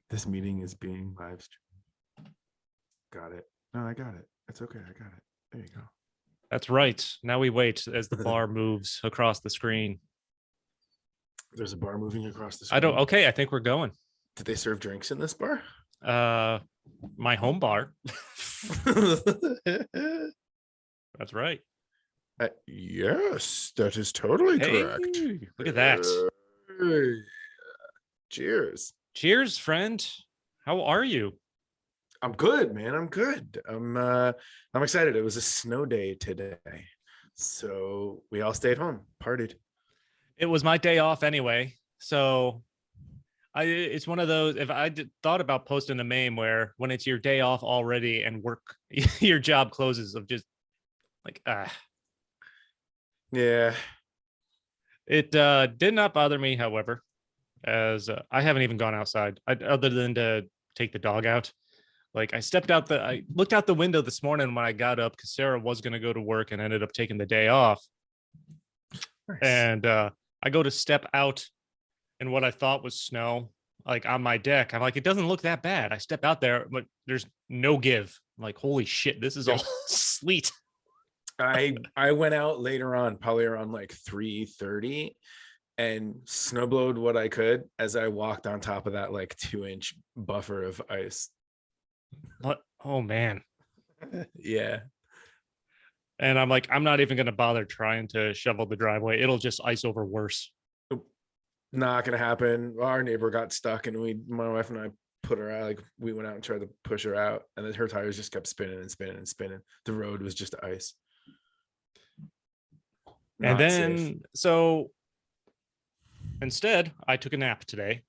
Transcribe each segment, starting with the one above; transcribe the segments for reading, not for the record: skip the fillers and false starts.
This meeting is being live streamed. Got it. No, I got it. It's okay. I got it. There you go. That's right. Now we wait as the bar moves across the screen. There's a bar moving across the screen. Okay, I think we're going. Did they serve drinks in this bar? My home bar. That's right. Yes, that is totally correct. Look at that. Cheers. Cheers, friend. How are you? I'm good, man. I'm good. I'm excited. It was a snow day today, so we all stayed home, partied. It was my day off anyway, so it's one of those. If I thought about posting a meme where when it's your day off already and work, your job closes, of just like yeah. It did not bother me, however, as I haven't even gone outside other than to take the dog out. Like I looked out the window this morning when I got up because Sarah was going to go to work and ended up taking the day off. Nice. And I go to step out in what I thought was snow, like on my deck. I'm like, it doesn't look that bad. I step out there, but there's no give. I'm like, holy shit, this is all sleet. I went out later on, probably around like 3:30, and snowblowed what I could as I walked on top of that like 2-inch buffer of ice. What? Oh man. Yeah. And I'm like, I'm not even going to bother trying to shovel the driveway. It'll just ice over worse. Not going to happen. Our neighbor got stuck and my wife and I put her out. Like we went out and tried to push her out, and then her tires just kept spinning and spinning and spinning. The road was just ice. And then, so instead, I took a nap today.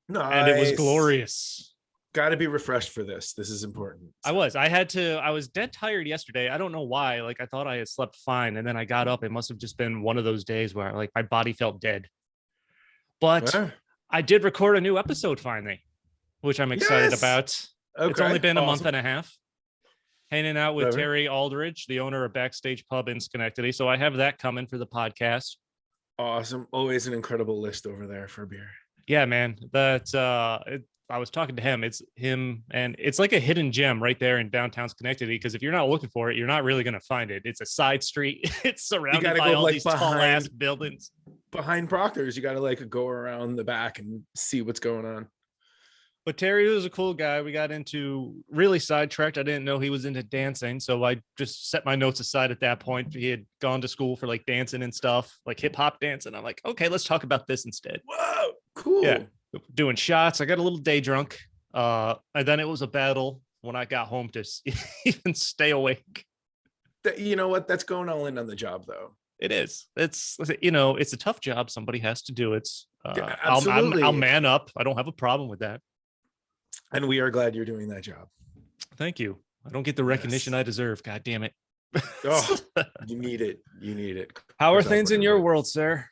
Nice. And it was glorious. Got to be refreshed for this. This is important. So. I was dead tired yesterday. I don't know why. Like I thought I had slept fine. And then I got up. It must have just been one of those days where like my body felt dead. But I did record a new episode finally, which I'm excited about. Okay. It's only been a month and a half. Hanging out with Terry Aldridge, the owner of Backstage Pub in Schenectady. So I have that coming for the podcast. Awesome. Always an incredible list over there for beer. Yeah, man. I was talking to him. It's him, and it's like a hidden gem right there in downtown Schenectady. Because if you're not looking for it, you're not really going to find it. It's a side street. It's surrounded by all these tall ass buildings. Behind Proctor's, you got to like go around the back and see what's going on. But Terry was a cool guy. We got into really sidetracked. I didn't know he was into dancing. So I just set my notes aside at that point. He had gone to school for like dancing and stuff, like hip hop dancing. I'm like, okay, let's talk about this instead. Whoa, cool. Yeah. Doing shots. I got a little day drunk. And then it was a battle when I got home to even stay awake. You know what? That's going all in on the job though. It is. It's a tough job. Somebody has to do it. Yeah, I'll man up. I don't have a problem with that. And we are glad you're doing that job. Thank you. I don't get the recognition I deserve. God damn it. Oh, you need it. You need it. How are things in your world, sir?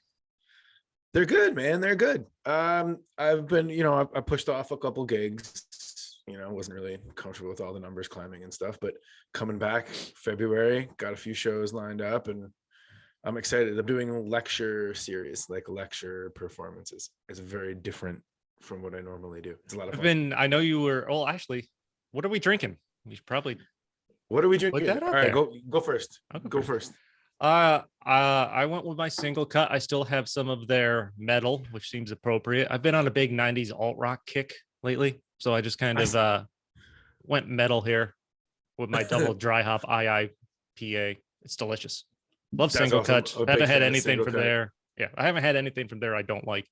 They're good, man. They're good. I've been, I pushed off a couple gigs. Wasn't really comfortable with all the numbers climbing and stuff, but coming back February, got a few shows lined up, and I'm excited. I'm doing a lecture series, like lecture performances. It's very different from what I normally do. It's a lot of fun. I know you were. Oh, actually, what are we drinking? We should probably. What are we drinking? All right, go first. Go first. I went with my single cut. I still have some of their metal, which seems appropriate. I've been on a big 90s alt rock kick lately, so I just kind of went metal here with my double dry hop IIPA. It's delicious. Love single cut. Haven't had anything from there. Yeah, I haven't had anything from there I don't like.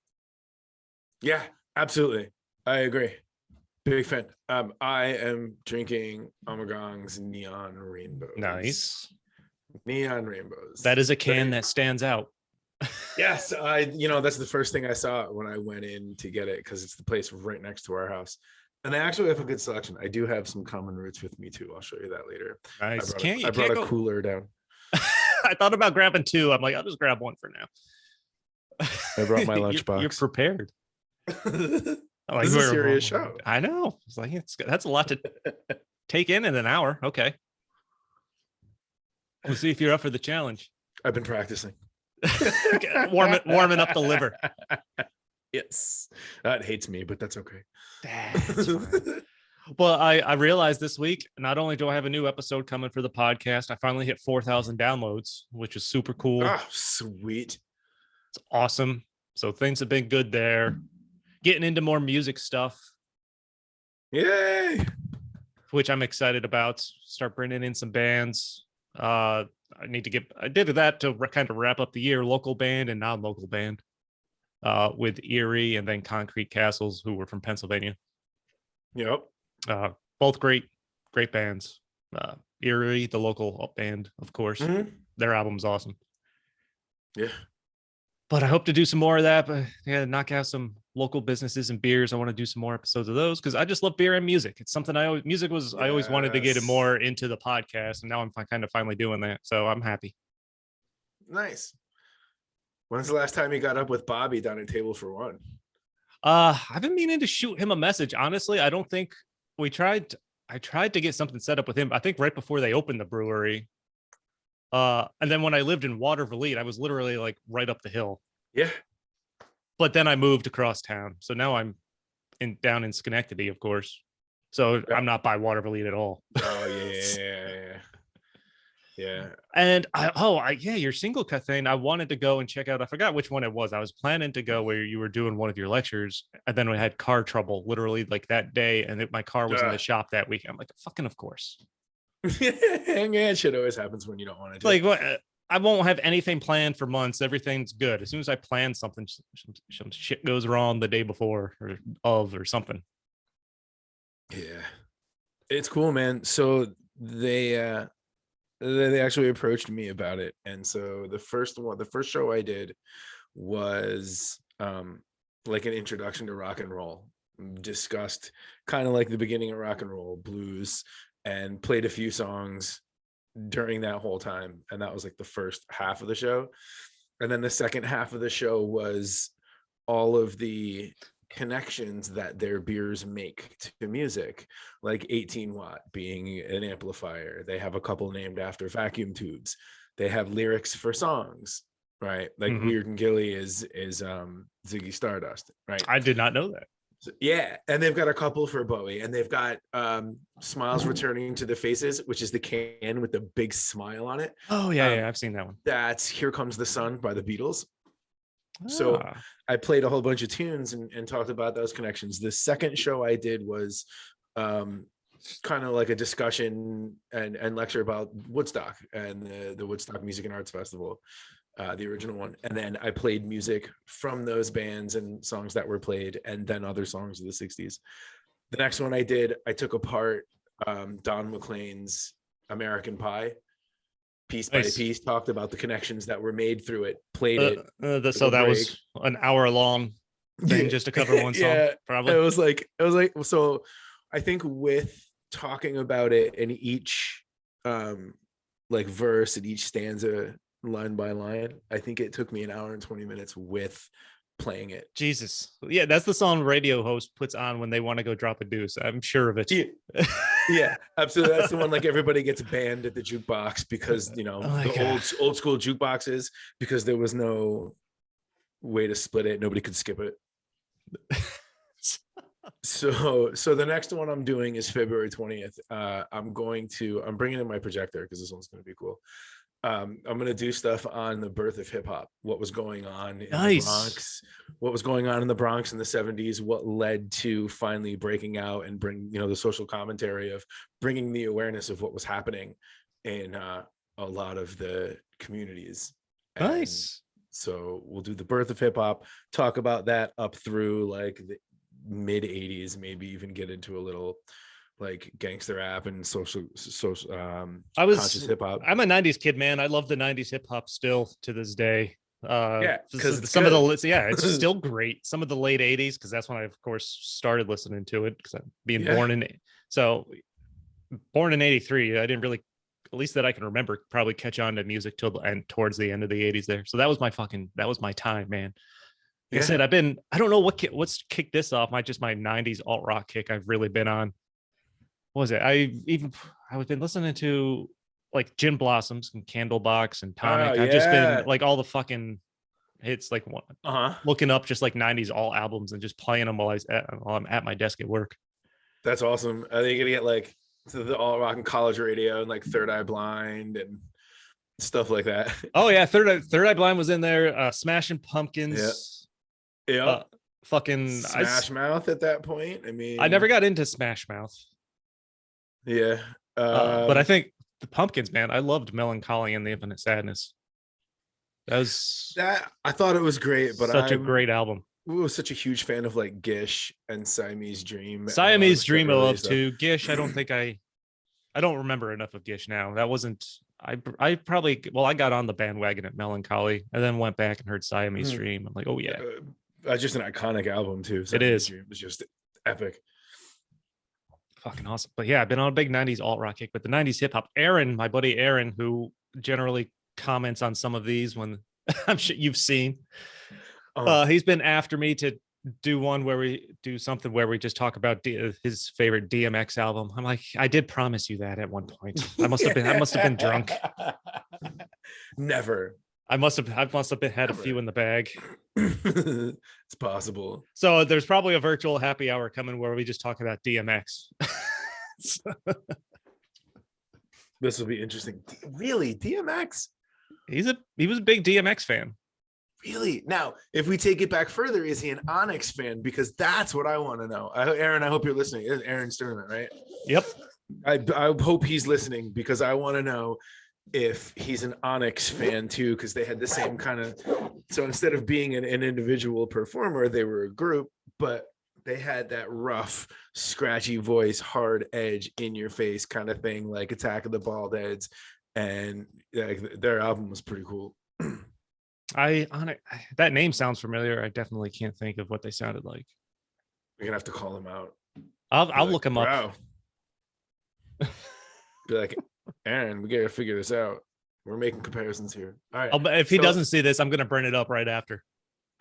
Yeah, absolutely. I agree. Big fan. I am drinking Omegong's Neon Rainbows. Nice. Neon Rainbows. That is a can that stands out. Yes, that's the first thing I saw when I went in to get it, because it's the place right next to our house. And they actually have a good selection. I do have some common roots with me too. I'll show you that later. Nice. I brought a cooler down. I thought about grabbing two. I'm like, I'll just grab one for now. I brought my lunchbox. You're prepared. This is a serious show. I know. It's like that's a lot to take in an hour. Okay. We'll see if you're up for the challenge. I've been practicing. warming up the liver. Yes. That hates me, but that's okay. That's fine. Well, I realized this week, not only do I have a new episode coming for the podcast, I finally hit 4,000 downloads, which is super cool. Oh, sweet. It's awesome. So things have been good there. Getting into more music stuff, Yay. which I'm excited about. Start bringing in some bands. I did that to kind of wrap up the year, local band and non-local band, with Erie and then Concrete Castles, who were from Pennsylvania. Yep. Both great bands. Erie, the local band, of course. Mm-hmm. Their album's awesome. Yeah. But I hope to do some more of that. But yeah, knock out some local businesses and beers. I want to do some more episodes of those because I just love beer and music. It's something I always wanted to get more into the podcast, and now I'm kind of finally doing that. So I'm happy. Nice. When's the last time you got up with Bobby down at Table for One? I've been meaning to shoot him a message. Honestly, I don't think we tried. I tried to get something set up with him. I think right before they opened the brewery. And then when I lived in Waterville, I was literally like right up the hill. Yeah. But then I moved across town. So now I'm down in Schenectady, of course. So I'm not by Waterville at all. Oh, yeah. And your single cut thing, I wanted to go and check out. I forgot which one it was. I was planning to go where you were doing one of your lectures, and then we had car trouble literally like that day, and my car was in the shop that week. I'm like, fucking of course. Yeah, shit always happens when you don't want to do like what. I won't have anything planned for months. Everything's good. As soon as I plan something, some shit goes wrong the day before or something. Yeah, it's cool, man. So they actually approached me about it, and so the first show I did was like an introduction to rock and roll. Discussed kind of like the beginning of rock and roll, blues, and played a few songs during that whole time. And that was like the first half of the show. And then the second half of the show was all of the connections that their beers make to music, like 18 watt being an amplifier. They have a couple named after vacuum tubes. They have lyrics for songs, right? Like Weird and Gilly is Ziggy Stardust, right? I did not know that. So, yeah, and they've got a couple for Bowie, and they've got Smiles Returning to the Faces, which is the can with the big smile on it. Oh yeah, I've seen that one. That's Here Comes the Sun by the Beatles. So I played a whole bunch of tunes and talked about those connections. The second show I did was kind of like a discussion and lecture about Woodstock and the Woodstock Music and Arts Festival. The original one, and then I played music from those bands and songs that were played, and then other songs of the 60s. The next one I did, I took apart Don McLean's American Pie piece by piece, talked about the connections that were made through it, played it. So that was an hour long thing just to cover one song. Yeah, probably. It was like so. I think with talking about it in each like verse and each stanza, line by line, I think it took me an hour and 20 minutes with playing it. Jesus. Yeah, that's the song radio host puts on when they want to go drop a deuce. I'm sure of it. Yeah, absolutely. That's the one like everybody gets banned at the jukebox because, the old school jukeboxes, because there was no way to split it. Nobody could skip it. So the next one I'm doing is February 20th. I'm bringing in my projector because this one's going to be cool. I'm going to do stuff on the birth of hip hop, what was going on in the Bronx, what was going on in the Bronx in the 70s, what led to finally breaking out and bring, the social commentary of bringing the awareness of what was happening in a lot of the communities. Nice. And so we'll do the birth of hip hop, talk about that up through like the mid 80s, maybe even get into a little like gangster rap and social conscious hip hop. I'm a 90s kid, man. I love the 90s hip hop still to this day. Because it's still great. Some of the late 80s, because that's when I of course started listening to it, because I'm born in 83. I didn't really, at least that I can remember, probably catch on to music towards the end of the 80s there. So that was my time, man. Like I said, I don't know what's kicked this off. My 90s alt rock kick I've really been on. What was it? I've been listening to like Gin Blossoms and Candlebox and Tonic. I've just been like all the fucking hits, like one, Uh-huh. looking up just like 90s all albums and just playing them while I'm at my desk at work. That's awesome. Are they gonna get like to the all rock and college radio and like Third Eye Blind and stuff like that? Oh yeah, Third Eye Blind was in there. Smashing Yeah. Pumpkins. Yeah. Fucking Smash Mouth at that point. I mean, I never got into Smash Mouth. Yeah. But I think the Pumpkins, man, I loved Melancholy and the Infinite Sadness. That I thought it was great, but such a great album. I was such a huge fan of like Gish and Siamese Dream. Siamese Dream I love too. Gish, I don't think I don't remember enough of Gish now. That wasn't I probably I got on the bandwagon at Melancholy and then went back and heard Siamese Dream. I'm like, oh yeah. That's just an iconic album too. It is. Dream was just epic. Fucking awesome. But yeah, I've been on a big 90s alt rock kick, but the 90s hip hop. Aaron, my buddy Aaron, who generally comments on some of these when I'm sure you've seen. He's been after me to do one where we do something where we just talk about his favorite DMX album. I'm like, I did promise you that at one point. I must have been drunk. Never. I must have had a few in the bag. It's possible. So there's probably a virtual happy hour coming where we just talk about DMX. This will be interesting. Really, DMX? He was a big DMX fan. Really? Now, if we take it back further, is he an Onyx fan? Because that's what I want to know. Aaron, I hope you're listening. It's Aaron's tournament, right? Yep. I hope he's listening because I want to know if he's an Onyx fan too, because they had the same kind of. So instead of being an individual performer, they were a group, but they had that rough, scratchy voice, hard edge, in your face kind of thing, like Attack of the Bald Heads, and like their album was pretty cool. That name sounds familiar. I definitely can't think of what they sounded like. We're gonna have to call him out. I'll look him up. Be like, Aaron, we gotta figure this out. We're making comparisons here. All right. If he doesn't see this, I'm gonna bring it up right after.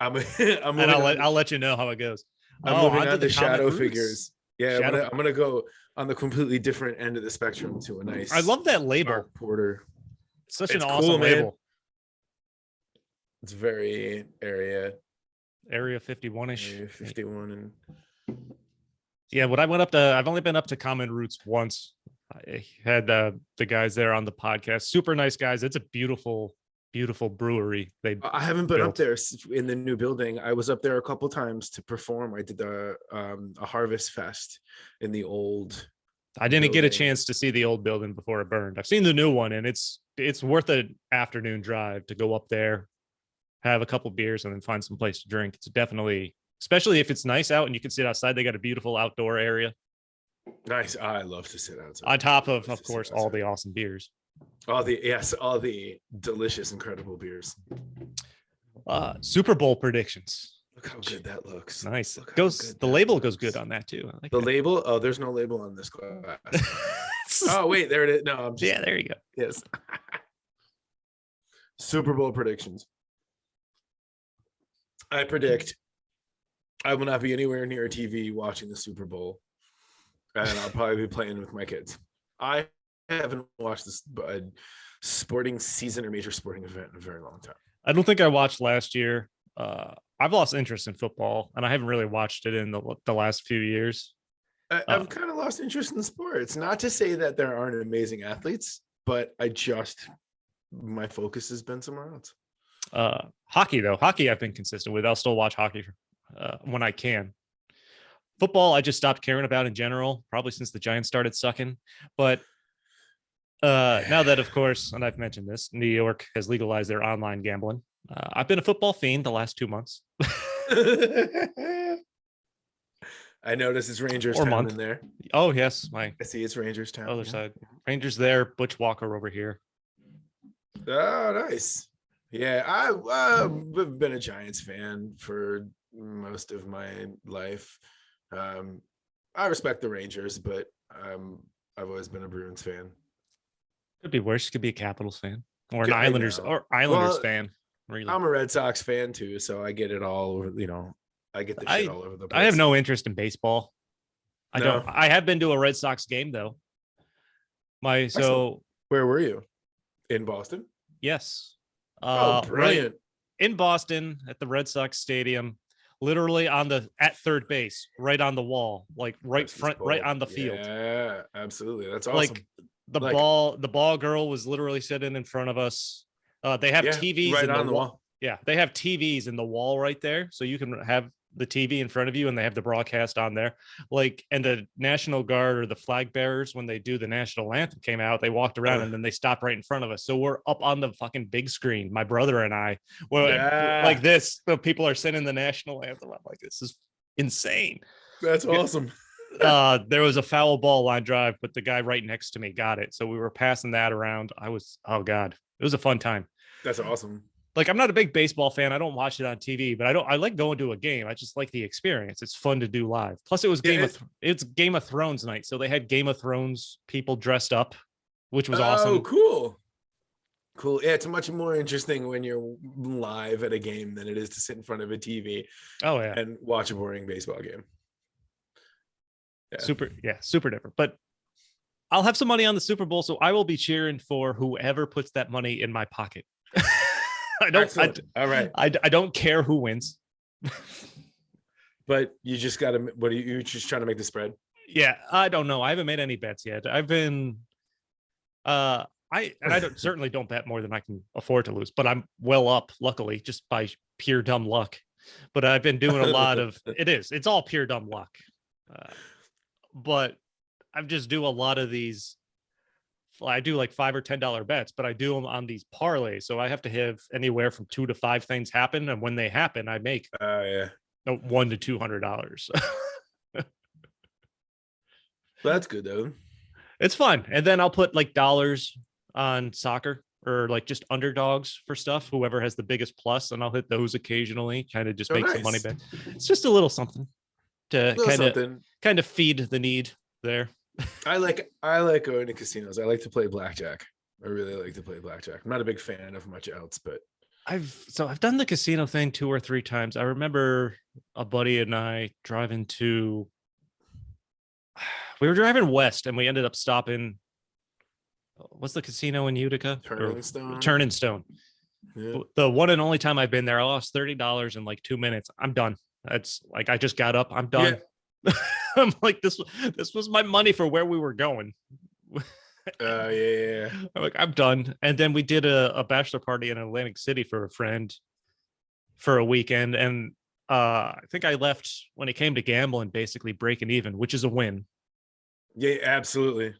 I'll let you know how it goes. I'm moving on to shadow figures. Yeah, I'm gonna go on the completely different end of the spectrum to a nice. I love that label, Porter. It's an awesome label. Man. It's very Area 51-ish. Area 51 and yeah. I've only been up to Common Roots once. I had the guys there on the podcast. Super nice guys. It's a beautiful brewery. I haven't been up there in the new building. I was up there a couple times to perform. I did a Harvest Fest in the old. I didn't get a chance to see the old building before it burned. I've seen the new one, and it's worth an afternoon drive to go up there, have a couple beers, and then find some place to drink. It's definitely, especially if it's nice out and you can sit outside. They got a beautiful outdoor area. Nice. I love to sit outside. On top of course, all the awesome beers. All the delicious, incredible beers. Super Bowl predictions. Look how good that looks. Nice. The label goes good on that too. I like the label. Oh, there's no label on this glass. Oh wait, there it is. No, there you go. Yes. Super Bowl predictions. I predict I will not be anywhere near a TV watching the Super Bowl, and I'll probably be playing with my kids. I haven't watched this sporting season or major sporting event in a very long time. I don't think I watched last year. I've lost interest in football, and I haven't really watched it in the last few years. I've kind of lost interest in sports. Not to say that there aren't amazing athletes, but my focus has been somewhere else. Hockey I've been consistent with. I'll still watch hockey when I can. Football, I just stopped caring about in general, probably since the Giants started sucking. But now that, of course, and I've mentioned this, New York has legalized their online gambling. I've been a football fiend the last 2 months. I noticed it's Rangers town in there. Oh yes, I see it's Rangers town. Other side, Rangers there. Butch Walker over here. Oh, nice. Yeah, I've been a Giants fan for most of my life. I respect the Rangers, but I've always been a Bruins fan. Could be worse. Could be a Capitals fan or an Islanders fan. Really. I'm a Red Sox fan too, so I get it all over. I get the shit all over the place. I have no interest in baseball. I have been to a Red Sox game though. Where were you? In Boston? Yes. Brilliant. in Boston at the Red Sox Stadium, literally at third base, right on the wall, like right on the field. Yeah, absolutely. That's awesome. Like the ball girl was literally sitting in front of us. They have TVs right in on the wall. Yeah, they have TVs in the wall right there, so you can have the TV in front of you, and they have the broadcast on there. Like, and the National Guard or the flag bearers, when they do the national anthem came out, they walked around and then they stopped right in front of us. So we're up on the fucking big screen, my brother and I. Like this, the people are singing the national anthem. I'm like, this is insane. That's awesome. There was a foul ball line drive, but the guy right next to me got it. So we were passing that around. Oh God, it was a fun time. That's awesome. Like, I'm not a big baseball fan. I don't watch it on TV, but I like going to a game. I just like the experience. It's fun to do live. Plus, it was it's Game of Thrones night, so they had Game of Thrones people dressed up, which was awesome. Oh, cool. Yeah, it's much more interesting when you're live at a game than it is to sit in front of a TV. Oh yeah, and watch a boring baseball game. Yeah. Super different. But I'll have some money on the Super Bowl, so I will be cheering for whoever puts that money in my pocket. All right. I don't care who wins. But you just got to, what are you just trying to make the spread? Yeah, I don't know. I haven't made any bets yet. I've been, I certainly don't bet more than I can afford to lose, but I'm well up, luckily, just by pure dumb luck. But I've been doing a lot of, it's all pure dumb luck. But I just do a lot of these. I do like $5 or $10 bets, but I do them on these parlays. So I have to have anywhere from 2 to 5 things happen. And when they happen, I make $100 to $200. That's good though. It's fun. And then I'll put like dollars on soccer or like just underdogs for stuff, whoever has the biggest plus, and I'll hit those occasionally, kind of just make some money back. It's just a little something to kind of feed the need there. I like going to casinos. I like to play blackjack. I really like to play blackjack. I'm not a big fan of much else, but I've done the casino thing 2 or 3 times. I remember a buddy and I we were driving west and we ended up stopping. What's the casino in Utica? Turn and Stone. Yeah. The one and only time I've been there, I lost $30 in like 2 minutes. I'm done. That's like, I just got up. I'm done. Yeah. I'm like, this was my money for where we were going. Yeah. I'm like, I'm done. And then we did a bachelor party in Atlantic City for a friend for a weekend. And I think I left when it came to gambling, basically breaking even, which is a win. Yeah, absolutely.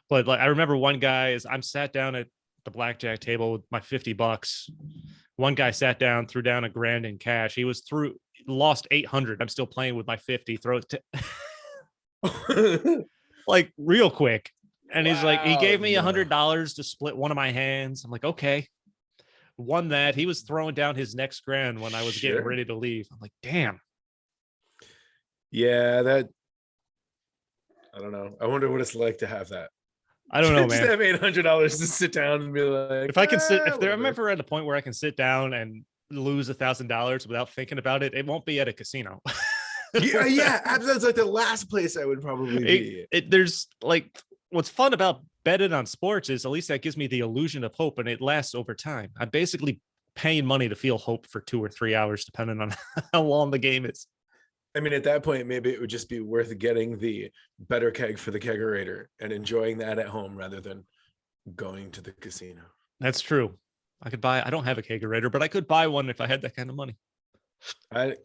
But like, I remember one guy I'm sat down at the blackjack table with my $50. One guy sat down, threw down $1,000 in cash. He was lost 800. I'm still playing with my 50. Throw it like real quick. And he's like, he gave me $100 to split one of my hands. I'm like, okay. Won that. He was throwing down his next grand when I was getting ready to leave. I'm like, damn. Yeah, I don't know. I wonder what it's like to have that. I don't know, man. Just have $800 to sit down and be like, if I can sit, if I'm ever at a point where I can sit down and lose $1,000 without thinking about it, it won't be at a casino. yeah, that's like the last place I would probably be. There's like, what's fun about betting on sports is at least that gives me the illusion of hope, and it lasts over time. I'm basically paying money to feel hope for 2 or 3 hours, depending on how long the game is. I mean, at that point, maybe it would just be worth getting the better keg for the kegerator and enjoying that at home rather than going to the casino. That's true. I don't have a kegerator, but I could buy one if I had that kind of money.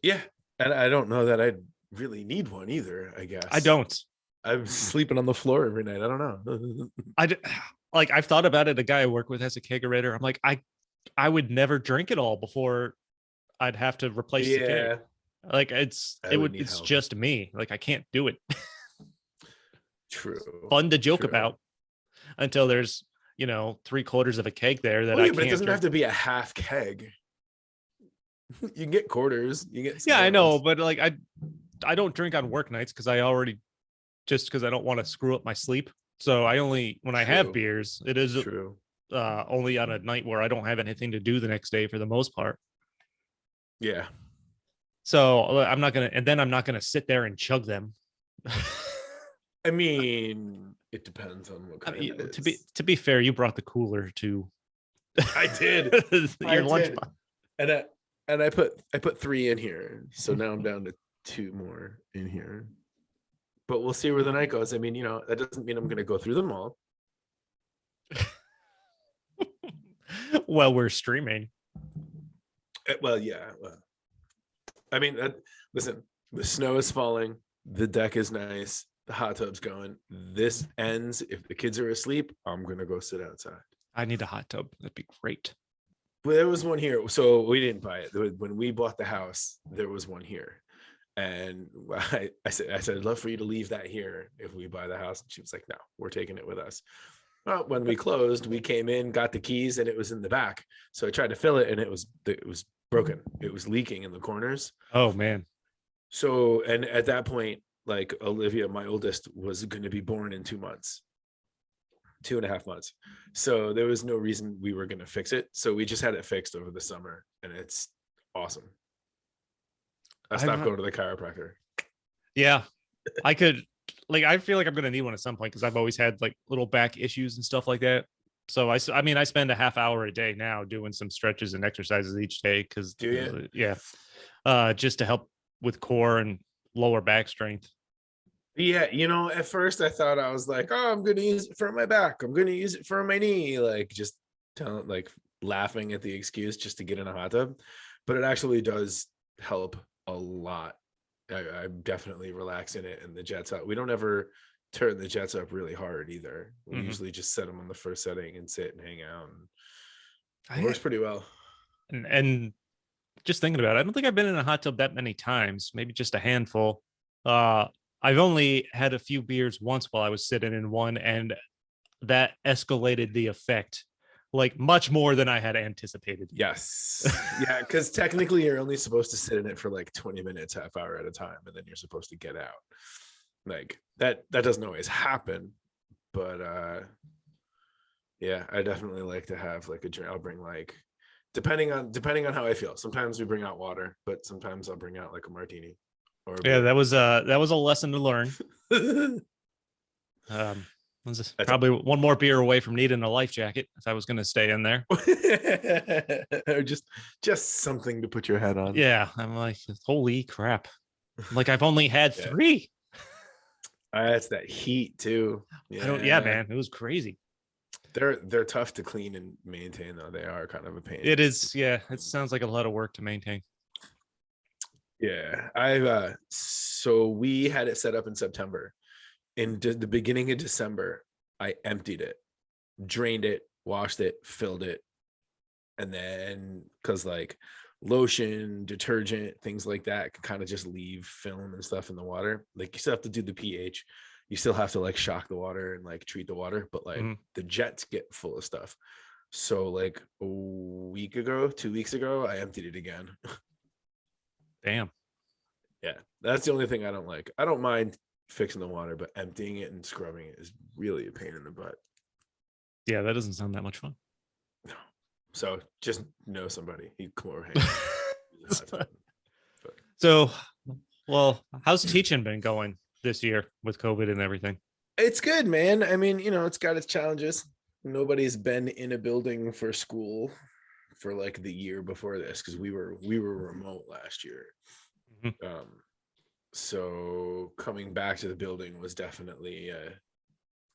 Yeah. And I don't know that I'd really need one either, I guess. I don't. I'm sleeping on the floor every night. I don't know. I've thought about it. A guy I work with has a kegerator. I'm like, I would never drink it all before I'd have to replace the keg. Like it's just me. Like I can't do it. True. Fun to joke about until there's 3/4 of a keg there that I can't. But it doesn't have to be a half keg. You can get quarters. You get. Yeah, I know, but like I don't drink on work nights because I don't want to screw up my sleep. So when I have beers, it is true. Only on a night where I don't have anything to do the next day for the most part. Yeah. So I'm not gonna sit there and chug them. I mean, it depends on what kind it is. To be fair, you brought the cooler to I did. I Your lunch did. box. And I put 3 in here. So now I'm down to 2 more in here. But we'll see where the night goes. I mean, that doesn't mean I'm gonna go through them all. Well, we're streaming. Well, yeah. Well, I mean, listen, the snow is falling, the deck is nice, the hot tub's going. This ends. If the kids are asleep, I'm gonna go sit outside. I need a hot tub. That'd be great. Well, there was one here. So we didn't buy it. When we bought the house, there was one here. And I said, I'd love for you to leave that here if we buy the house. And she was like, no, we're taking it with us. Well, when we closed, we came in, got the keys, and it was in the back. So I tried to fill it, and it was broken. It was leaking in the corners. Oh man. So, and at that point, like Olivia, my oldest, was going to be born in 2 months. 2.5 months. So there was no reason we were going to fix it. So we just had it fixed over the summer, and it's awesome. I stopped going to the chiropractor. Yeah, I feel like I'm going to need one at some point, because I've always had like little back issues and stuff like that. So I mean, I spend a half hour a day now doing some stretches and exercises each day. Because just to help with core and lower back strength. Yeah, at first I thought, I was like, oh, I'm going to use it for my back. I'm going to use it for my knee. Like, just laughing at the excuse just to get in a hot tub. But it actually does help a lot. I'm definitely relaxing it, and the jets up. We don't ever turn the jets up really hard either. We usually just set them on the first setting and sit and hang out. And it works pretty well. And just thinking about it, I don't think I've been in a hot tub that many times, maybe just a handful. I've only had a few beers once while I was sitting in one, and that escalated the effect like much more than I had anticipated. Yes. Yeah, because technically you're only supposed to sit in it for like 20 minutes, half hour at a time, and then you're supposed to get out. Like that doesn't always happen, but yeah, I definitely like to have like a drink. I'll bring like, depending on how I feel. Sometimes we bring out water, but sometimes I'll bring out like a martini. Yeah, that was a lesson to learn. Probably one more beer away from needing a life jacket if I was going to stay in there. Or just something to put your head on. Yeah, I'm like, holy crap! Like, I've only had 3. That's that heat too. Yeah, man, it was crazy. They're tough to clean and maintain, though. They are kind of a pain. It is. Yeah, it sounds like a lot of work to maintain. Yeah, so we had it set up in September. In the beginning of December, I emptied it, drained it, washed it, filled it. And then, because like lotion, detergent, things like that can kind of just leave film and stuff in the water. Like, you still have to do the pH. You still have to like shock the water and like treat the water, but like the jets get full of stuff. So like a week ago, 2 weeks ago, I emptied it again. Damn. Yeah, that's the only thing I don't like. I don't mind fixing the water, but emptying it and scrubbing it is really a pain in the butt. Yeah, that doesn't sound that much fun. No. So just know somebody. You come over, hang. So, well, how's teaching been going this year with COVID and everything? It's good, man. I mean, it's got its challenges. Nobody's been in a building for school for like the year before this, because we were remote last year. So coming back to the building was definitely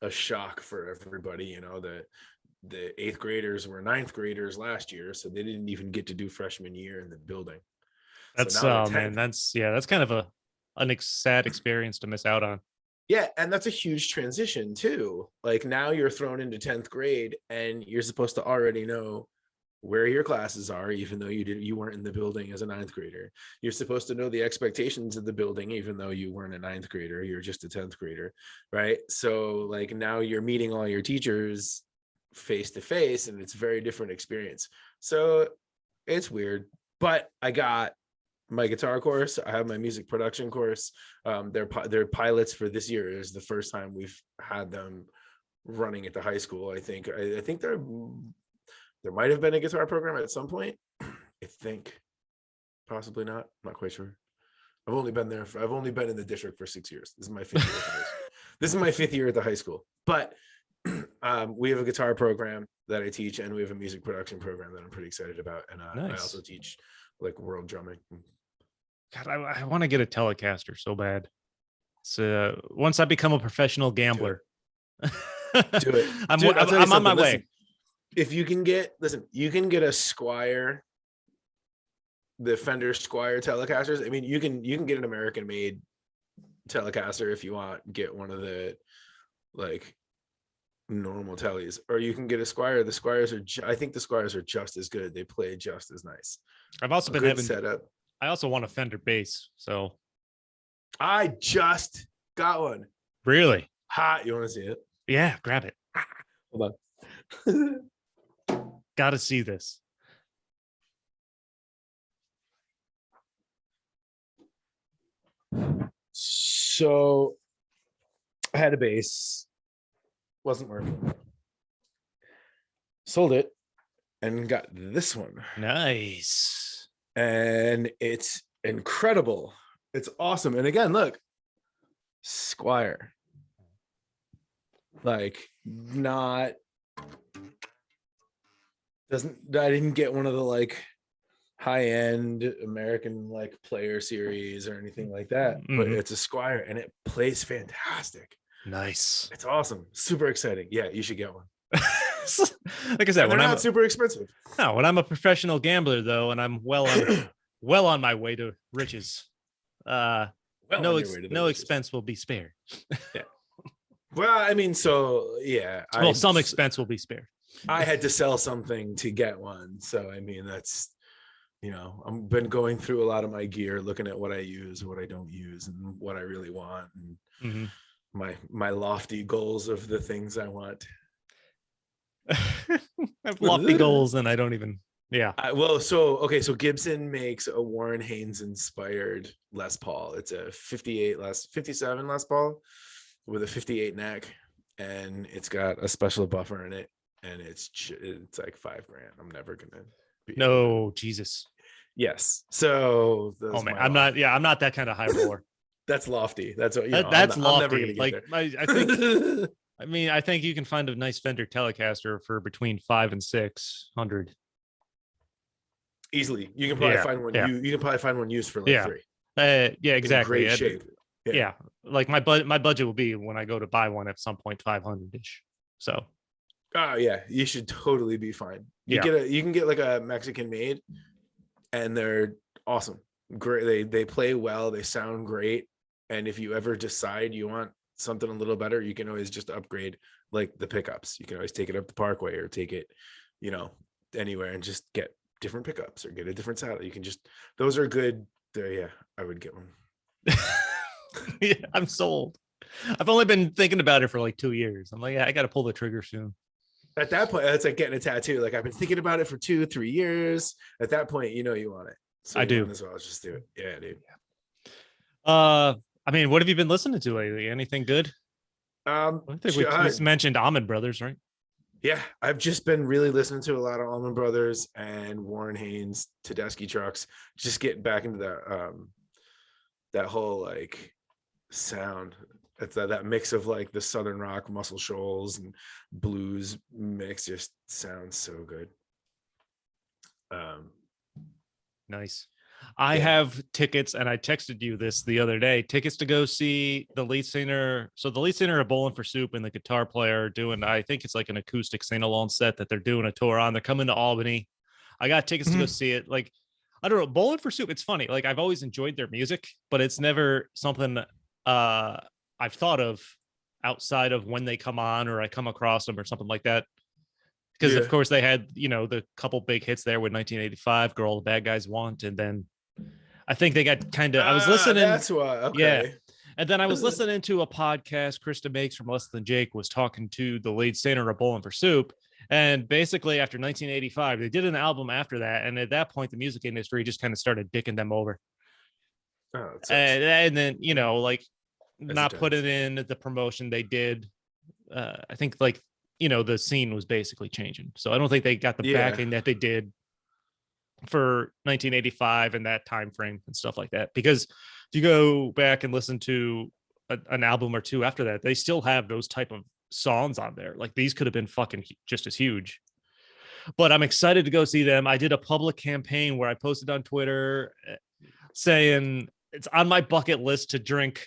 a shock for everybody. The 8th graders were 9th graders last year, so they didn't even get to do freshman year in the building. That's man, that's kind of a sad experience to miss out on. Yeah, and that's a huge transition too. Like, now you're thrown into 10th grade, and you're supposed to already know where your classes are, even though you weren't in the building as a 9th grader. You're supposed to know the expectations of the building, even though you weren't a 9th grader. You're just a 10th grader, right? So like, now you're meeting all your teachers face to face, and it's a very different experience. So it's weird, but I got my guitar course. I have my music production course. They're pilots for this year. Is the first time we've had them running at the high school. I think there might have been a guitar program at some point. I think possibly not. I'm not quite sure. I've only been in the district for 6 years. This is my 5th year. This is my 5th year at the high school. But We have a guitar program that I teach, and we have a music production program that I'm pretty excited about. And I Nice. also teach like world drumming. God, I want to get a Telecaster so bad. So once I become a professional gambler, Do it. I'm Dude, I'll tell you I'm on my something. way. Listen, if you can get, you can get a Squire, the Fender Squire Telecasters. I mean, you can get an American made Telecaster if you want. Get one of the like normal tellies, or you can get a Squire. The Squires are I think the Squires are just as good. They play just as nice. I've also been Good having setup. I also want a Fender bass. So I just got one. really, Hot. You want to see it? yeah, grab it. Hold on. Got to see this. So I had a bass, wasn't working. Sold it and got this one. Nice. And it's incredible. It's awesome. And again, look, Squire. Like, not doesn't I didn't get one of the like high-end American like player series or anything like that, but it's a Squire and it plays fantastic. Nice. It's awesome. Super exciting. Yeah, you should get one. Like I said, when I'm not super expensive. No, when I'm a professional gambler though, and I'm well on my way to riches, no expense will be spared. Yeah. Well, I mean, so yeah. Some expense will be spared. I had to sell something to get one, so I mean that's, I've been going through a lot of my gear, looking at what I use, what I don't use, and what I really want, and my lofty goals of the things I want. I have lofty goals, and I don't even. Yeah. So Gibson makes a Warren Haynes inspired Les Paul. It's a 57 Les Paul with a 58 neck, and it's got a special buffer in it, and it's like $5,000. I'm never gonna. No, Jesus. Yes. So. Oh man, I'm not that kind of high roller. That's lofty. That's what that's lofty. I'm never gonna get there. I think. I think you can find a nice Fender Telecaster for between $500 and $600. Easily, you can probably find one. You can probably find one used for like $3. Yeah, exactly. In great shape. Yeah, like my budget will be when I go to buy one at some point 500-ish. So. Oh yeah, you should totally be fine. You can get like a Mexican made, and they're awesome. Great. They play well. They sound great. And if you ever decide you want something a little better, you can always just upgrade like the pickups. You can always take it up the Parkway or take it, anywhere and just get different pickups or get a different saddle. You can just, those are good. I would get one. Yeah, I'm sold. I've only been thinking about it for like 2 years. I'm like, I got to pull the trigger soon. At that point, it's like getting a tattoo. Like I've been thinking about it for 2-3 years. At that point, you want it. So I do. As well, just do it. Yeah, dude. I mean, what have you been listening to lately? Anything good? I think we mentioned Almond Brothers, right? Yeah, I've just been really listening to a lot of Almond Brothers and Warren Haynes, Tedeschi Trucks. Just getting back into that whole like sound. It's that mix of like the Southern rock, Muscle Shoals, and blues mix. Just sounds so good. Nice. I have tickets, and I texted you this the other day. Tickets to go see the lead singer. So the lead singer of Bowling for Soup and the guitar player are doing, I think it's like an acoustic sing-along set that they're doing a tour on. They're coming to Albany. I got tickets to go see it. Like, I don't know, Bowling for Soup. It's funny. Like I've always enjoyed their music, but it's never something I've thought of outside of when they come on or I come across them or something like that. Because of course they had, the couple big hits there with 1985, Girl the Bad Guys Want, and then I think they got kind of. I was listening. That's why. Okay. Yeah, and then I was listening to a podcast Krista Makes from Less Than Jake was talking to the lead singer of Bowling for Soup, and basically after 1985, they did an album after that, and at that point, the music industry just kind of started dicking them over. Oh, and then like not putting in the promotion they did. I think like. The scene was basically changing. So I don't think they got the backing that they did for 1985 and that time frame and stuff like that. Because if you go back and listen to an album or two after that, they still have those type of songs on there. Like these could have been fucking just as huge. But I'm excited to go see them. I did a public campaign where I posted on Twitter saying it's on my bucket list to drink.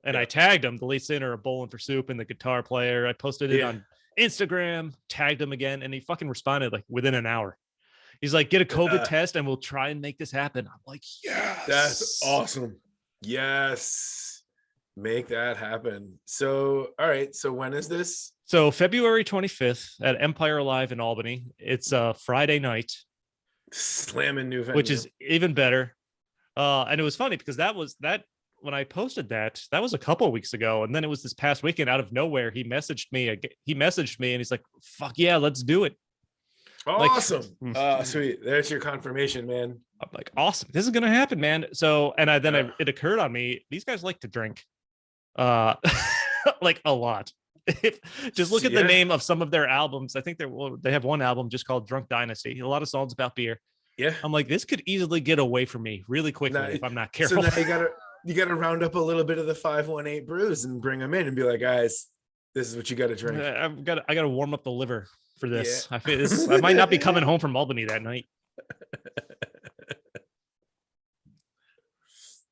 And I tagged him, the lead singer of Bowling for Soup and the guitar player. I posted it on Instagram, tagged him again, and he fucking responded like within an hour. He's like, get a COVID test and we'll try and make this happen. I'm like, yes. That's awesome. Yes. Make that happen. So, all right. So when is this? So February 25th at Empire Live in Albany. It's a Friday night. Slamming new venue. Which is even better. And it was funny because that when I posted that was a couple of weeks ago. And then it was this past weekend out of nowhere. He messaged me and he's like, fuck yeah, let's do it. Awesome. Sweet. There's your confirmation, man. I'm like, awesome. This is going to happen, man. So, and it occurred on me. These guys like to drink, like a lot. Just look at the name of some of their albums. I think they have one album just called Drunk Dynasty. A lot of songs about beer. Yeah. I'm like, this could easily get away from me really quickly if I'm not careful. So now you gotta round up a little bit of the 518 brews and bring them in and be like, guys, this is what you got to drink. I got to warm up the liver for this. Yeah. I feel this. I might not be coming home from Albany that night.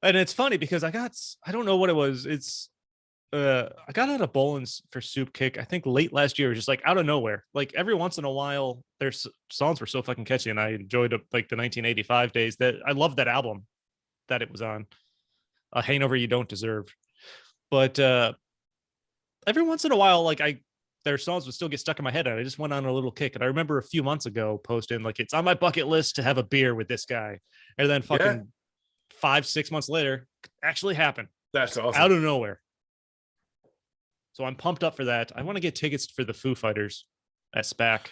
And it's funny because I don't know what it was. I got out of Bowling for Soup kick, I think late last year, just like out of nowhere. Like every once in a while, their songs were so fucking catchy, and I enjoyed like the 1985 days. That I loved that album that it was on, A Hangover You Don't Deserve. But every once in a while, like their songs would still get stuck in my head, and I just went on a little kick. And I remember a few months ago posting like, it's on my bucket list to have a beer with this guy, and then fucking 5-6 months later, actually happened. That's awesome. Out of nowhere. So I'm pumped up for that. I want to get tickets for the Foo Fighters at SPAC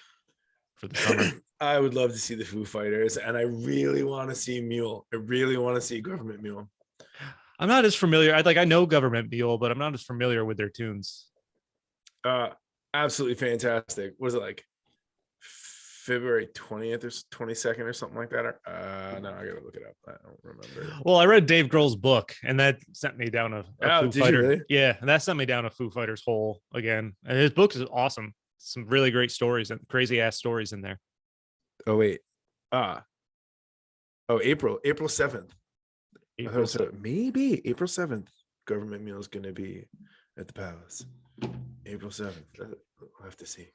for the summer. I would love to see the Foo Fighters, and I really want to see Mule. I really want to see Government Mule. I'm not as familiar. I know Government Mule, but I'm not as familiar with their tunes. Absolutely fantastic. Was it like February 20th or 22nd or something like that? No, I gotta look it up. I don't remember. Well, I read Dave Grohl's book, and that sent me down a Foo Fighter. Really? Yeah, and that sent me down a Foo Fighters hole again. And his book is awesome. Some really great stories and crazy ass stories in there. Oh wait. April 7th. Maybe April 7th. Government Mule is gonna be at the Palace. April 7th. We'll have to see.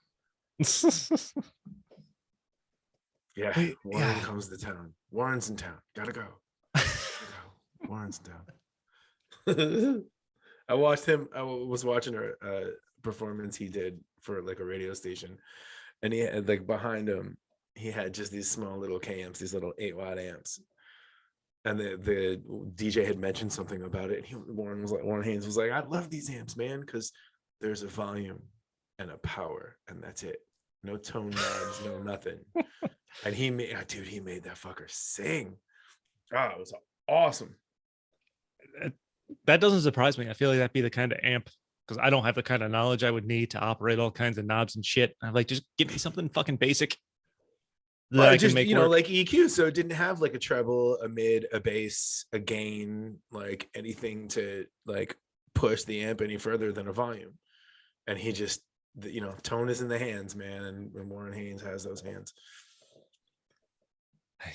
Yeah, Warren comes to town. Warren's in town. Gotta go. Warren's in town. I watched him. I was watching a performance he did for like a radio station, and he had like behind him, he had just these small little amps, these little 8-watt amps. And the DJ had mentioned something about it. And Warren Haynes was like, I love these amps, man, because there's a volume and a power, and that's it. No tone knobs, no nothing. And he made that fucker sing. Oh, it was awesome. That doesn't surprise me. I feel like that'd be the kind of amp, because I don't have the kind of knowledge I would need to operate all kinds of knobs and shit. I'm like, just give me something fucking basic that I can make work. Like EQ. So it didn't have like a treble, a mid, a bass, a gain, like anything to like push the amp any further than a volume. And he just, tone is in the hands, man. And Warren Haynes has those hands.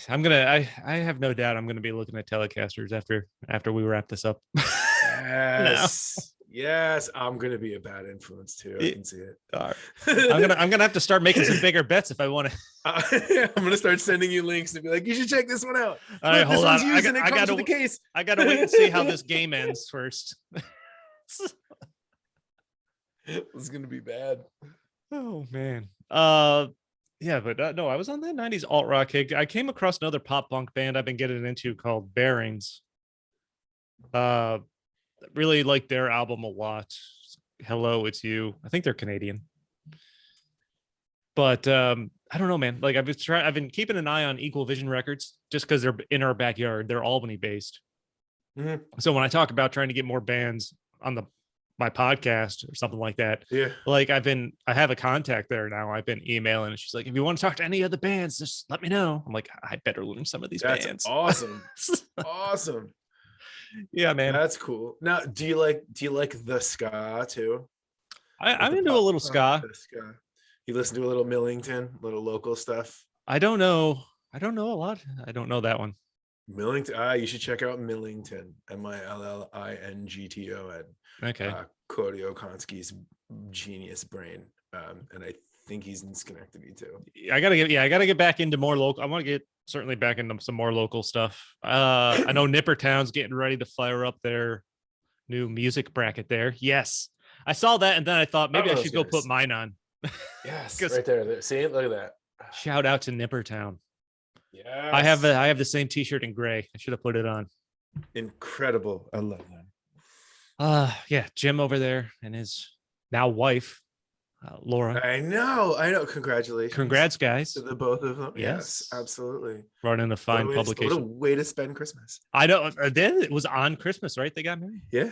I have no doubt I'm gonna be looking at Telecasters after we wrap this up. Yes. Yes, I'm gonna be a bad influence too. I can see it. I'm gonna have to start making some bigger bets if I want to. I'm gonna start sending you links and be like, you should check this one out. All right, hold on. I gotta wait and see how this game ends first. It's gonna be bad. Oh man. Yeah, but no, I was on that 90s alt rock kick. I came across another pop punk band I've been getting into called Bearings. Really like their album a lot. Hello, It's You. I think they're Canadian. But I don't know, man. Like I've been keeping an eye on Equal Vision Records just because they're in our backyard. They're Albany based. Mm-hmm. So when I talk about trying to get more bands on my podcast or something like that, like I have a contact there now. I've been emailing, and she's like, if you want to talk to any other bands, just let me know. I'm like, I better learn some of these bands. Awesome. Awesome. Yeah, man, that's cool. Now, do you like the ska too? I'm into a little ska. the ska. You listen to a little Millington, little local stuff. I don't know. I don't know a lot. I don't know that one. Millington. You should check out Millington. Millington. Okay. Cody Okonski's genius brain. And I think he's in Schenectady too. I gotta get back into more local. I want to get certainly back into some more local stuff. I know Nippertown's getting ready to fire up their new music bracket there. Yes. I saw that and then I thought maybe I should go put mine on. Yes, right there. See it? Look at that. Shout out to Nippertown. Yeah. I have the same t-shirt in gray. I should have put it on. Incredible. I love that. Yeah, Jim over there and his now wife, Laura. I know. Congratulations. Congrats, guys. To the both of them. Yes, absolutely. Running a fine publication. What a way to spend Christmas. I know. It was on Christmas, right? They got married. Yeah.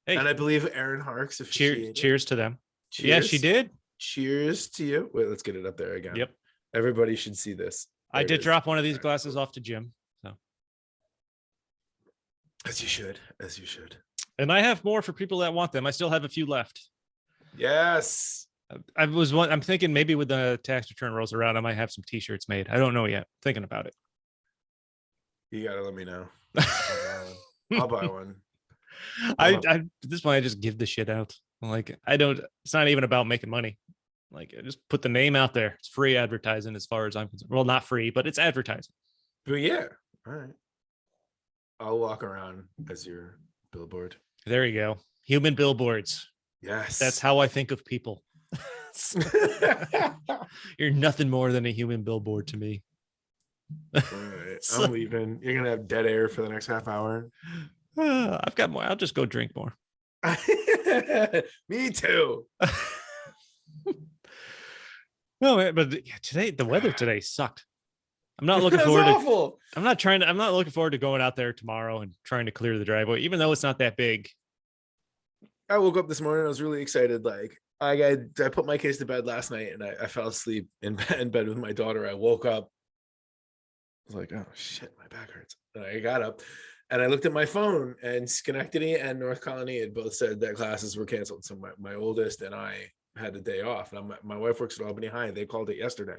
Hey. And I believe Erin Harks. Cheers to them. Cheers. Yeah, she did. Cheers to you. Wait, let's get it up there again. Yep. Everybody should see this. I did drop one of these glasses off to Jim. So. As you should. And I have more for people that want them. I still have a few left. Yes. I'm thinking maybe with the tax return rolls around, I might have some t-shirts made. I don't know yet. Thinking about it. You gotta let me know. I'll buy one. At this point, I just give the shit out. Like it's not even about making money. Like I just put the name out there. It's free advertising as far as I'm concerned. Well, not free, but it's advertising. But yeah. All right. I'll walk around as your billboard. There you go. Human billboards. Yes. That's how I think of people. You're nothing more than a human billboard to me. All right. I'm leaving. You're going to have dead air for the next half hour. I've got more. I'll just go drink more. Me too. No, but the weather today sucked. I'm not looking forward awful. I'm not looking forward to going out there tomorrow and trying to clear the driveway, even though it's not that big. I woke up this morning. I was really excited. Like I put my kids to bed last night and I fell asleep in bed with my daughter. I woke up. I was like, oh shit, my back hurts. And I got up and I looked at my phone and Schenectady and North Colony had both said that classes were canceled. So my oldest and I had a day off. And my wife works at Albany High. They called it yesterday.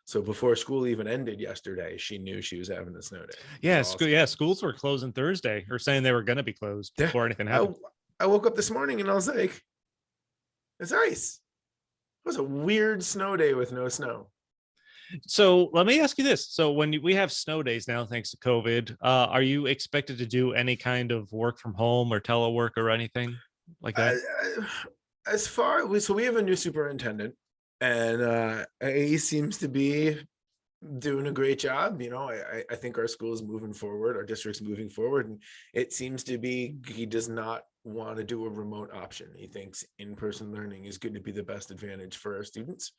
So before school even ended yesterday, she knew she was having a snow day. Yeah, awesome. Schools were closing Thursday or saying they were going to be closed before anything happened. I woke up this morning and I was like, it's ice. It was a weird snow day with no snow. So let me ask you this. So when we have snow days now, thanks to COVID, are you expected to do any kind of work from home or telework or anything like that? So we have a new superintendent and he seems to be doing a great job. You know, I think our school is moving forward, our district's moving forward, and it seems to be he does not want to do a remote option. He thinks in-person learning is going to be the best advantage for our students.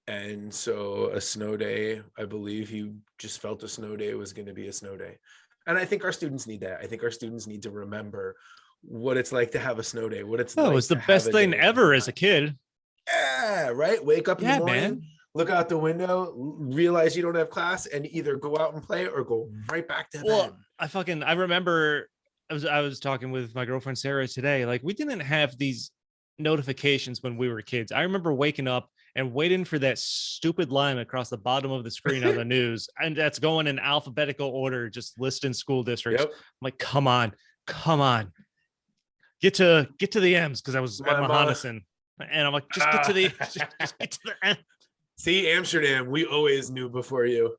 And so a snow day, I believe he just felt a snow day was going to be a snow day. And I think our students need that. I think our students need to remember what it's like to have a snow day, what it's like. It was the best thing ever as a kid. Yeah, right. Wake up in the morning, man. Look out the window, realize you don't have class, and either go out and play or go right back to bed. I remember I was talking with my girlfriend Sarah today. Like, we didn't have these notifications when we were kids. I remember waking up and waiting for that stupid line across the bottom of the screen on the news, and that's going in alphabetical order, just listing school districts. Yep. I'm like, come on, get to the M's, because I was at Mahonison, and I'm like, just get to the M. See, Amsterdam, we always knew before you.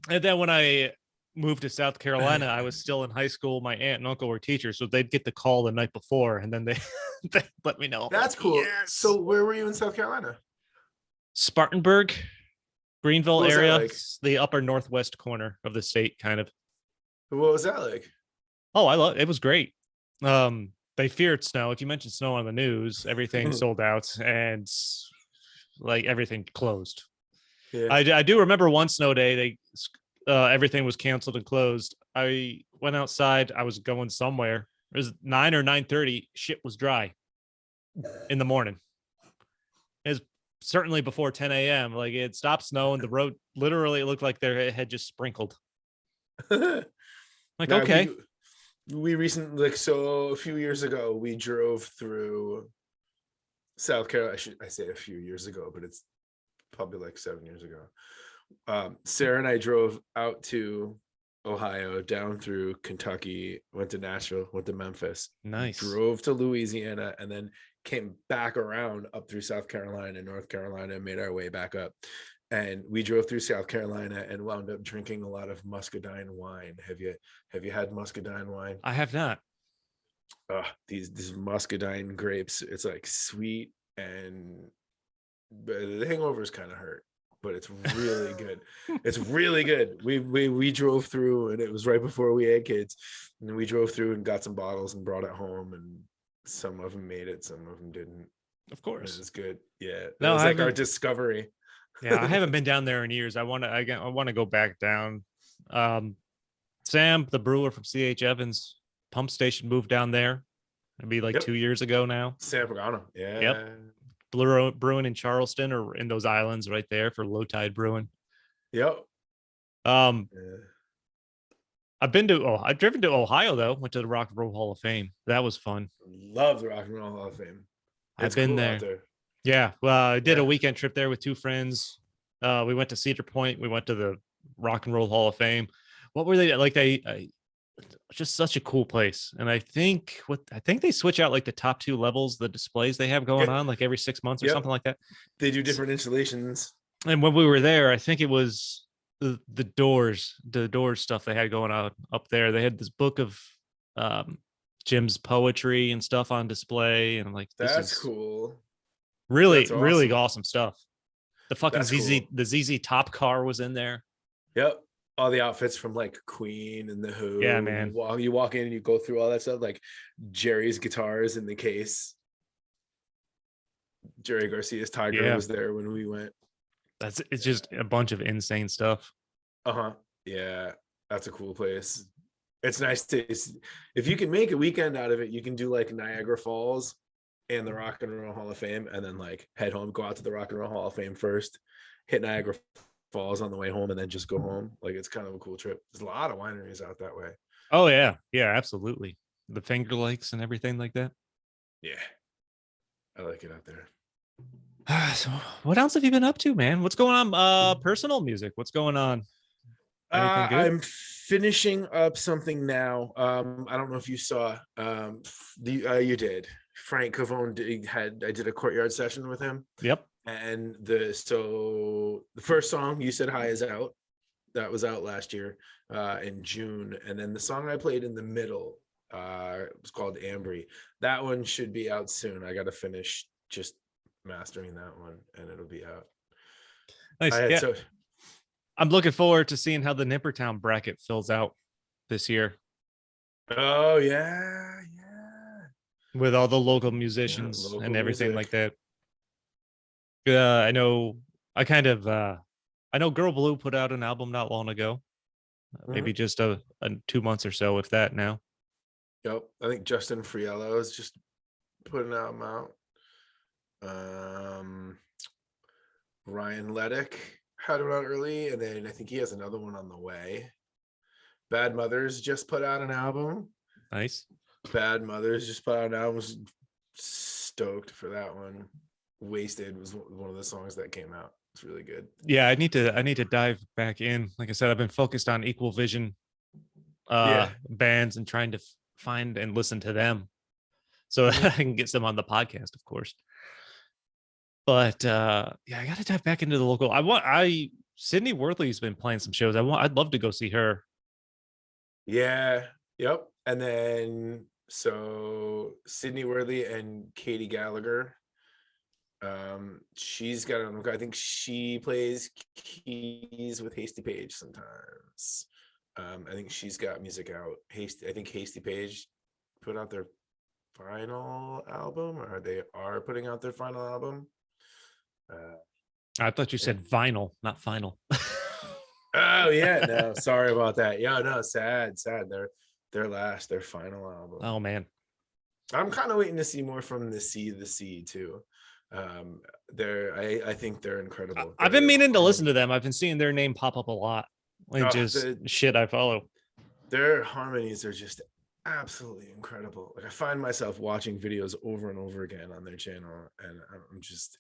And then when I moved to South Carolina, I was still in high school. My aunt and uncle were teachers, so they'd get the call the night before, and then they let me know. That's cool. Yes. So where were you in South Carolina? Spartanburg, Greenville area, like? The upper northwest corner of the state, kind of. What was that like? Oh, it was great. They feared snow. If you mentioned snow on the news, everything sold out, and like everything closed. Yeah. I do remember one snow day, everything was canceled and closed. I went outside. I was going somewhere. It was 9 or 9:30. Shit was dry in the morning. It was certainly before 10 a.m. Like, it stopped snowing. The road literally looked like it had just sprinkled. Like, now, okay. we recently, like, so a few years ago, we drove through South Carolina. I say a few years ago, but it's probably like 7 years ago. Sarah and I drove out to Ohio, down through Kentucky, went to Nashville, went to Memphis, Nice. drove to Louisiana, and then came back around up through South Carolina, North Carolina, and made our way back up. And we drove through South Carolina and wound up drinking a lot of muscadine wine. Have you had muscadine wine? I have not. These muscadine grapes, it's like sweet, and the hangovers kind of hurt, but it's really good. It's really good. We drove through, and it was right before we had kids, and we drove through and got some bottles and brought it home, and some of them made it, some of them didn't. Of It course. was good. Yeah, that No, was I like our haven't. discovery. Yeah, I haven't been down there in years. I want to go back down. Um, Sam, the brewer from CH Evans pump station, moved down there. It'd be like Yep. 2 years ago now. San Pagano. Yeah. Yep. Brewing in Charleston, or in those islands right there for Low Tide Brewing. Yep. Um, Yeah. I've driven to Ohio though. Went to the Rock and Roll Hall of Fame. That was fun. Love the Rock and Roll Hall of Fame. I've It's been cool there. out there. Yeah. Well, I did Yeah. a weekend trip there with two friends. We went to Cedar Point. We went to the Rock and Roll Hall of Fame. What were they like? Just such a cool place. And I think they switch out like the top two levels, the displays they have going Yep. on like every 6 months or Yep. something like that. They do different installations. And when we were there, I think it was the Doors stuff they had going on up there. They had this book of Jim's poetry and stuff on display, and like this That's is cool. really That's really awesome. awesome stuff. The fucking That's ZZ cool. the ZZ Top car was in there. Yep. All the outfits from like Queen and the Who. Yeah, man. You walk in and you go through all that stuff, like Jerry's guitars in the case. Jerry Garcia's Tiger Yeah. was there when we went. It's just a bunch of insane stuff. Yeah, that's a cool place. It's nice to, if you can make a weekend out of it, you can do like Niagara Falls and the Rock and Roll Hall of Fame, and then like head home, go out to the Rock and Roll Hall of Fame first, hit Niagara Falls on the way home, and then just go home. Like, it's kind of a cool trip. There's a lot of wineries out that way. Oh yeah, absolutely. The Finger Lakes and everything like that. Yeah, I like it out there. So what else have you been up to, man? What's going on? Personal music. What's going on? Anything good? I'm finishing up something now. I don't know if you saw. You did. Frank Cavone I did a courtyard session with him. Yep. And the first song, You Said Hi, is out. That was out last year in June. And then the song I played in the middle was called Ambry. That one should be out soon. I got to finish just mastering that one, and it'll be out. Nice. I'm looking forward to seeing how the Nippertown bracket fills out this year. Oh yeah. With all the local musicians local and everything music. like that. I know Girl Blue put out an album not long ago. Maybe just a 2 months or so, if that now. Yep. I think Justin Friello is just putting an album out. Ryan Leddick had it out early, and then I think he has another one on the way. Bad Mothers just put out an album. Nice. Bad Mothers just put out an album. Was stoked for that one. Wasted was one of the songs that came out. It's really good. Yeah, I need to dive back in. Like I said, I've been focused on Equal Vision bands and trying to find and listen to them so that I can get some on the podcast, of course. But I got to dive back into the local. Sydney Worthley's been playing some shows. I'd love to go see her. Yeah. Yep. And then Sydney Worthley and Katie Gallagher. She's got I think she plays keys with Hasty Page sometimes. I think she's got music out. I think Hasty Page put out their final album, or they are putting out their final album. I thought you said vinyl, not final. Oh yeah, no, sorry about that. Yeah, no, sad. Their final album. Oh man, I'm kind of waiting to see more from the Sea too. I think they're incredible. I've been meaning to listen to them. I've been seeing their name pop up a lot. Like just shit I follow. Their harmonies are just absolutely incredible. Like I find myself watching videos over and over again on their channel, and I'm just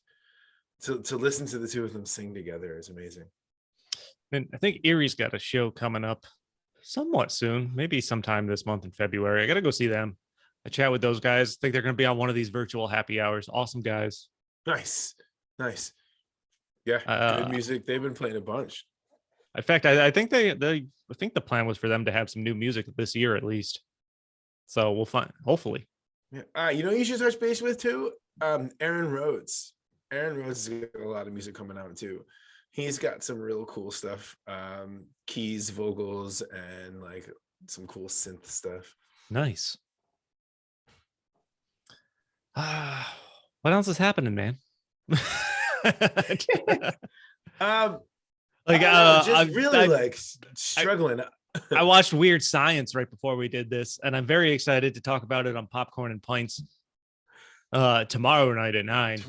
to listen to the two of them sing together is amazing. And I think Erie's got a show coming up somewhat soon, maybe sometime this month in February. I got to go see them. I chat with those guys. I think they're going to be on one of these virtual happy hours. Awesome guys. Nice. Yeah, good music. They've been playing a bunch. In fact, I think I think the plan was for them to have some new music this year at least. So we'll find, hopefully. Yeah. You know, you should touch base with too. Aaron Rhodes. Aaron Rhodes has got a lot of music coming out too. He's got some real cool stuff. Keys, vocals, and like some cool synth stuff. Nice. What else is happening, man? Just really struggling. I watched Weird Science right before we did this, and I'm very excited to talk about it on Popcorn and Pints tomorrow night at 9.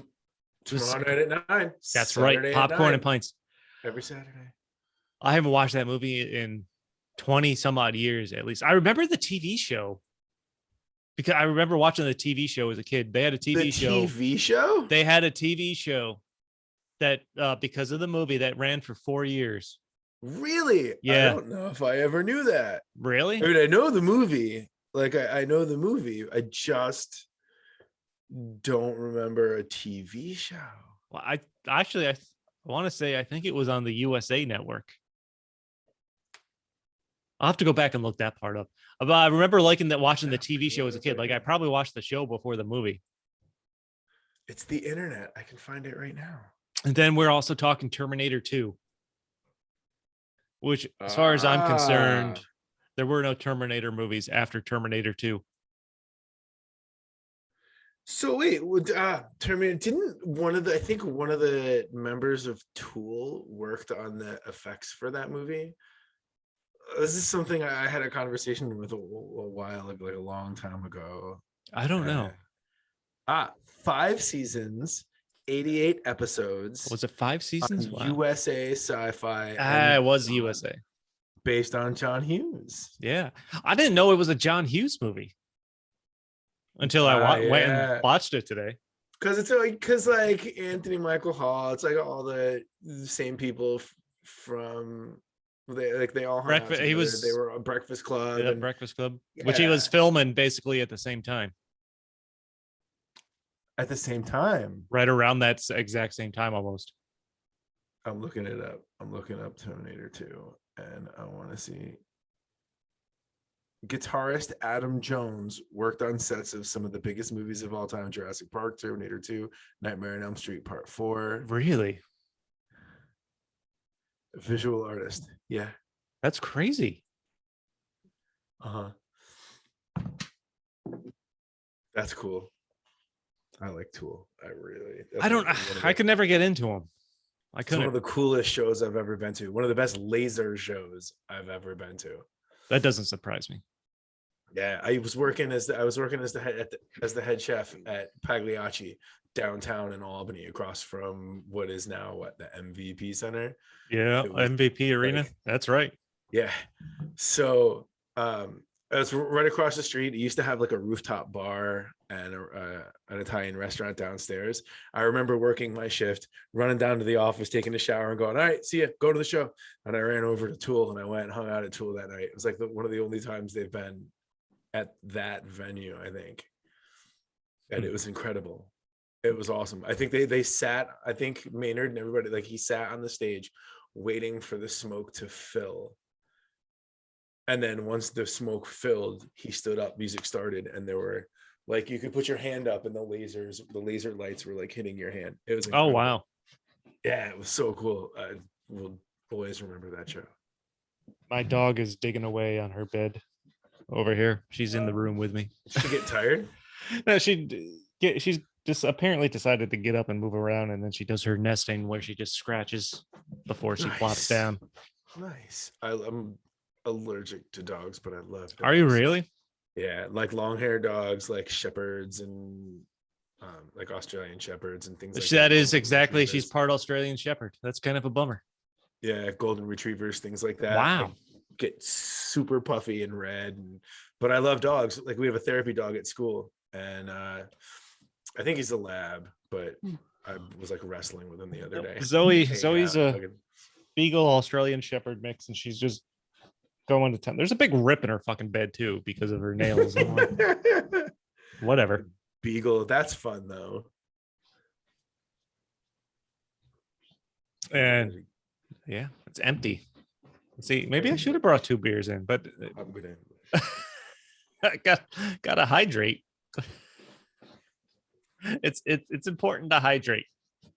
Tomorrow night at 9. That's Saturday right, Popcorn and 9. Pints. Every Saturday. I haven't watched that movie in 20 some odd years at least. I remember the TV show because I remember watching the TV show as a kid. They had a TV show. TV show? They had a TV show that because of the movie that ran for 4 years. Really? Yeah. I don't know if I ever knew that. Really? I mean, I know the movie. Like I know the movie. I just don't remember a TV show. Well, I want to say I think it was on the USA Network. I'll have to go back and look that part up. But I remember liking that, watching the TV show as a kid. Like I probably watched the show before the movie. It's the internet. I can find it right now. And then we're also talking Terminator 2, which, as far as I'm concerned, there were no Terminator movies after Terminator 2. So wait, Terminator, didn't one of the members of Tool worked on the effects for that movie? This is something I had a conversation with a while ago, like a long time ago. I don't know. 5 seasons, 88 episodes. Was it 5 seasons? Wow. USA Sci-Fi. It was USA. Based on John Hughes. Yeah. I didn't know it was a John Hughes movie until I went and watched it today. Because like Anthony Michael Hall, it's like all the same people from they all hung out together. They were on Breakfast Club. Yeah, Breakfast Club, which he was filming basically at the same time. At the same time, right around that exact same time, almost. I'm looking it up. I'm looking up Terminator 2, and I want to see. Guitarist Adam Jones worked on sets of some of the biggest movies of all time: Jurassic Park, Terminator 2, Nightmare on Elm Street Part 4. Really? Visual artist. Yeah. That's crazy. That's cool. I like Tool. I could never get into them. I couldn't. It's one of the coolest shows I've ever been to. One of the best laser shows I've ever been to. That doesn't surprise me. Yeah, I was working as the head chef at Pagliacci downtown in Albany, across from what is now the MVP Center. Yeah, MVP Arena. That's right. Yeah. So it's right across the street. It used to have like a rooftop bar and an Italian restaurant downstairs. I remember working my shift, running down to the office, taking a shower, and going, "All right, see ya, go to the show." And I ran over to Tool, and I went and hung out at Tool that night. It was like one of the only times they've been at that venue, I think. And it was incredible. It was awesome. I think they sat, I think Maynard and everybody, like he sat on the stage waiting for the smoke to fill. And then once the smoke filled, he stood up, music started, and there were like, you could put your hand up and the laser lights were like hitting your hand. It was incredible. Oh, wow. Yeah, it was so cool. I will always remember that show. My dog is digging away on her bed over here. She's in the room with me. Did she get tired? No, she's just apparently decided to get up and move around, and then she does her nesting where she just scratches before she plops down. Nice. I'm allergic to dogs, but I love dogs. Are you really? Yeah, like long hair dogs, like shepherds and like Australian shepherds and things like that. That is exactly. She's part Australian shepherd. That's kind of a bummer. Yeah, golden retrievers, things like that. Wow. Like, get super puffy and red and but I love dogs. Like we have a therapy dog at school, and I think he's a lab, but I was like wrestling with him the other day. Zoe's a Beagle Australian Shepherd mix, and she's just going to town. There's a big rip in her fucking bed too because of her nails. Whatever. Beagle, that's fun though. And yeah, it's empty. Let's see, maybe I should have brought 2 beers in, but I'm gonna I gotta hydrate. It's important to hydrate. I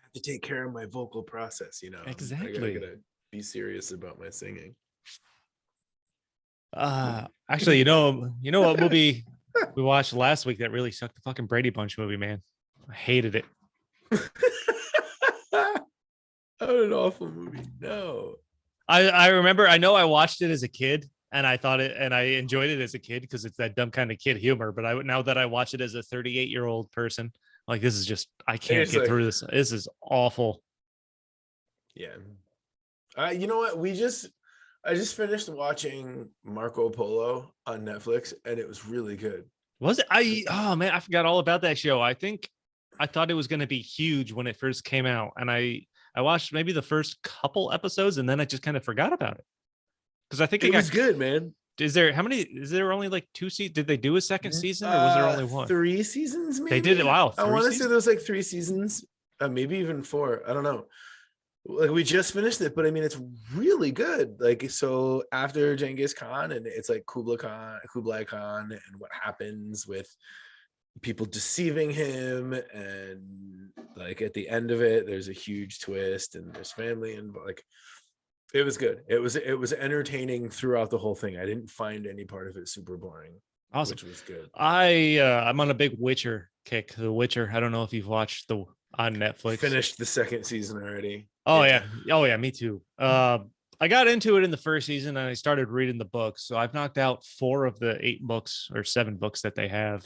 have to take care of my vocal process, you know. Exactly. I gotta be serious about my singing. Actually, you know what movie we watched last week that really sucked? The fucking Brady Bunch movie, man. I hated it. Oh, an awful movie. No. I remember, I know I watched it as a kid and I thought it, and I enjoyed it as a kid because it's that dumb kind of kid humor. But now that I watch it as a 38-year-old person, like, this is just, I can't get through this. This is awful. Yeah. You know what? I just finished watching Marco Polo on Netflix, and it was really good. Was it? Oh man, I forgot all about that show. I thought it was going to be huge when it first came out, and I watched maybe the first couple episodes, and then I just kind of forgot about it because I think it was good, man. Is there only like 2 seasons? Did they do a second season, or was there only one? 3 seasons, maybe? They did it. Wow, I want to say there was like 3 seasons, maybe even 4. I don't know. Like, we just finished it, but I mean, it's really good. Like, so after Genghis Khan, and it's like Kublai Khan, and what happens with people deceiving him, and like at the end of it, there's a huge twist, and there's family, and like, it was good. It was entertaining throughout the whole thing. I didn't find any part of it super boring. Awesome. Which was good. I'm on a big Witcher kick. The Witcher. I don't know if you've watched on Netflix. Finished the 2nd season already. Oh yeah, me too. I got into it in the 1st season, and I started reading the books. So I've knocked out 4 of the 8 books or 7 books that they have.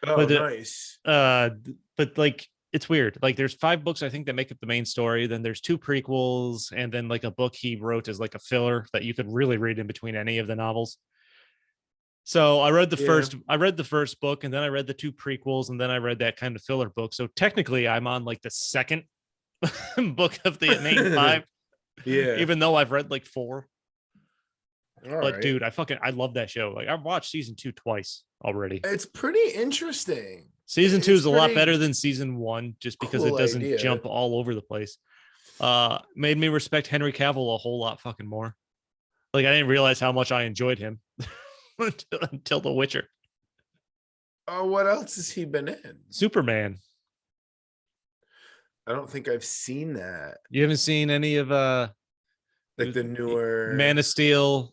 Oh, nice. But like, it's weird. Like, there's 5 books I think that make up the main story. Then there's 2 prequels, and then like a book he wrote as like a filler that you could really read in between any of the novels. So I read the first book, and then I read the 2 prequels, and then I read that kind of filler book. So technically, I'm on like the 2nd book of the main 5. Yeah. Even though I've read like 4. All but right. dude, I love that show. Like, I've watched season 2 twice already. It's pretty interesting. Season 2 is a lot better than season 1, just because it doesn't jump all over the place. Made me respect Henry Cavill a whole lot fucking more. Like, I didn't realize how much I enjoyed him until The Witcher. Oh, what else has he been in? Superman. I don't think I've seen that. You haven't seen any of like the newer Man of Steel?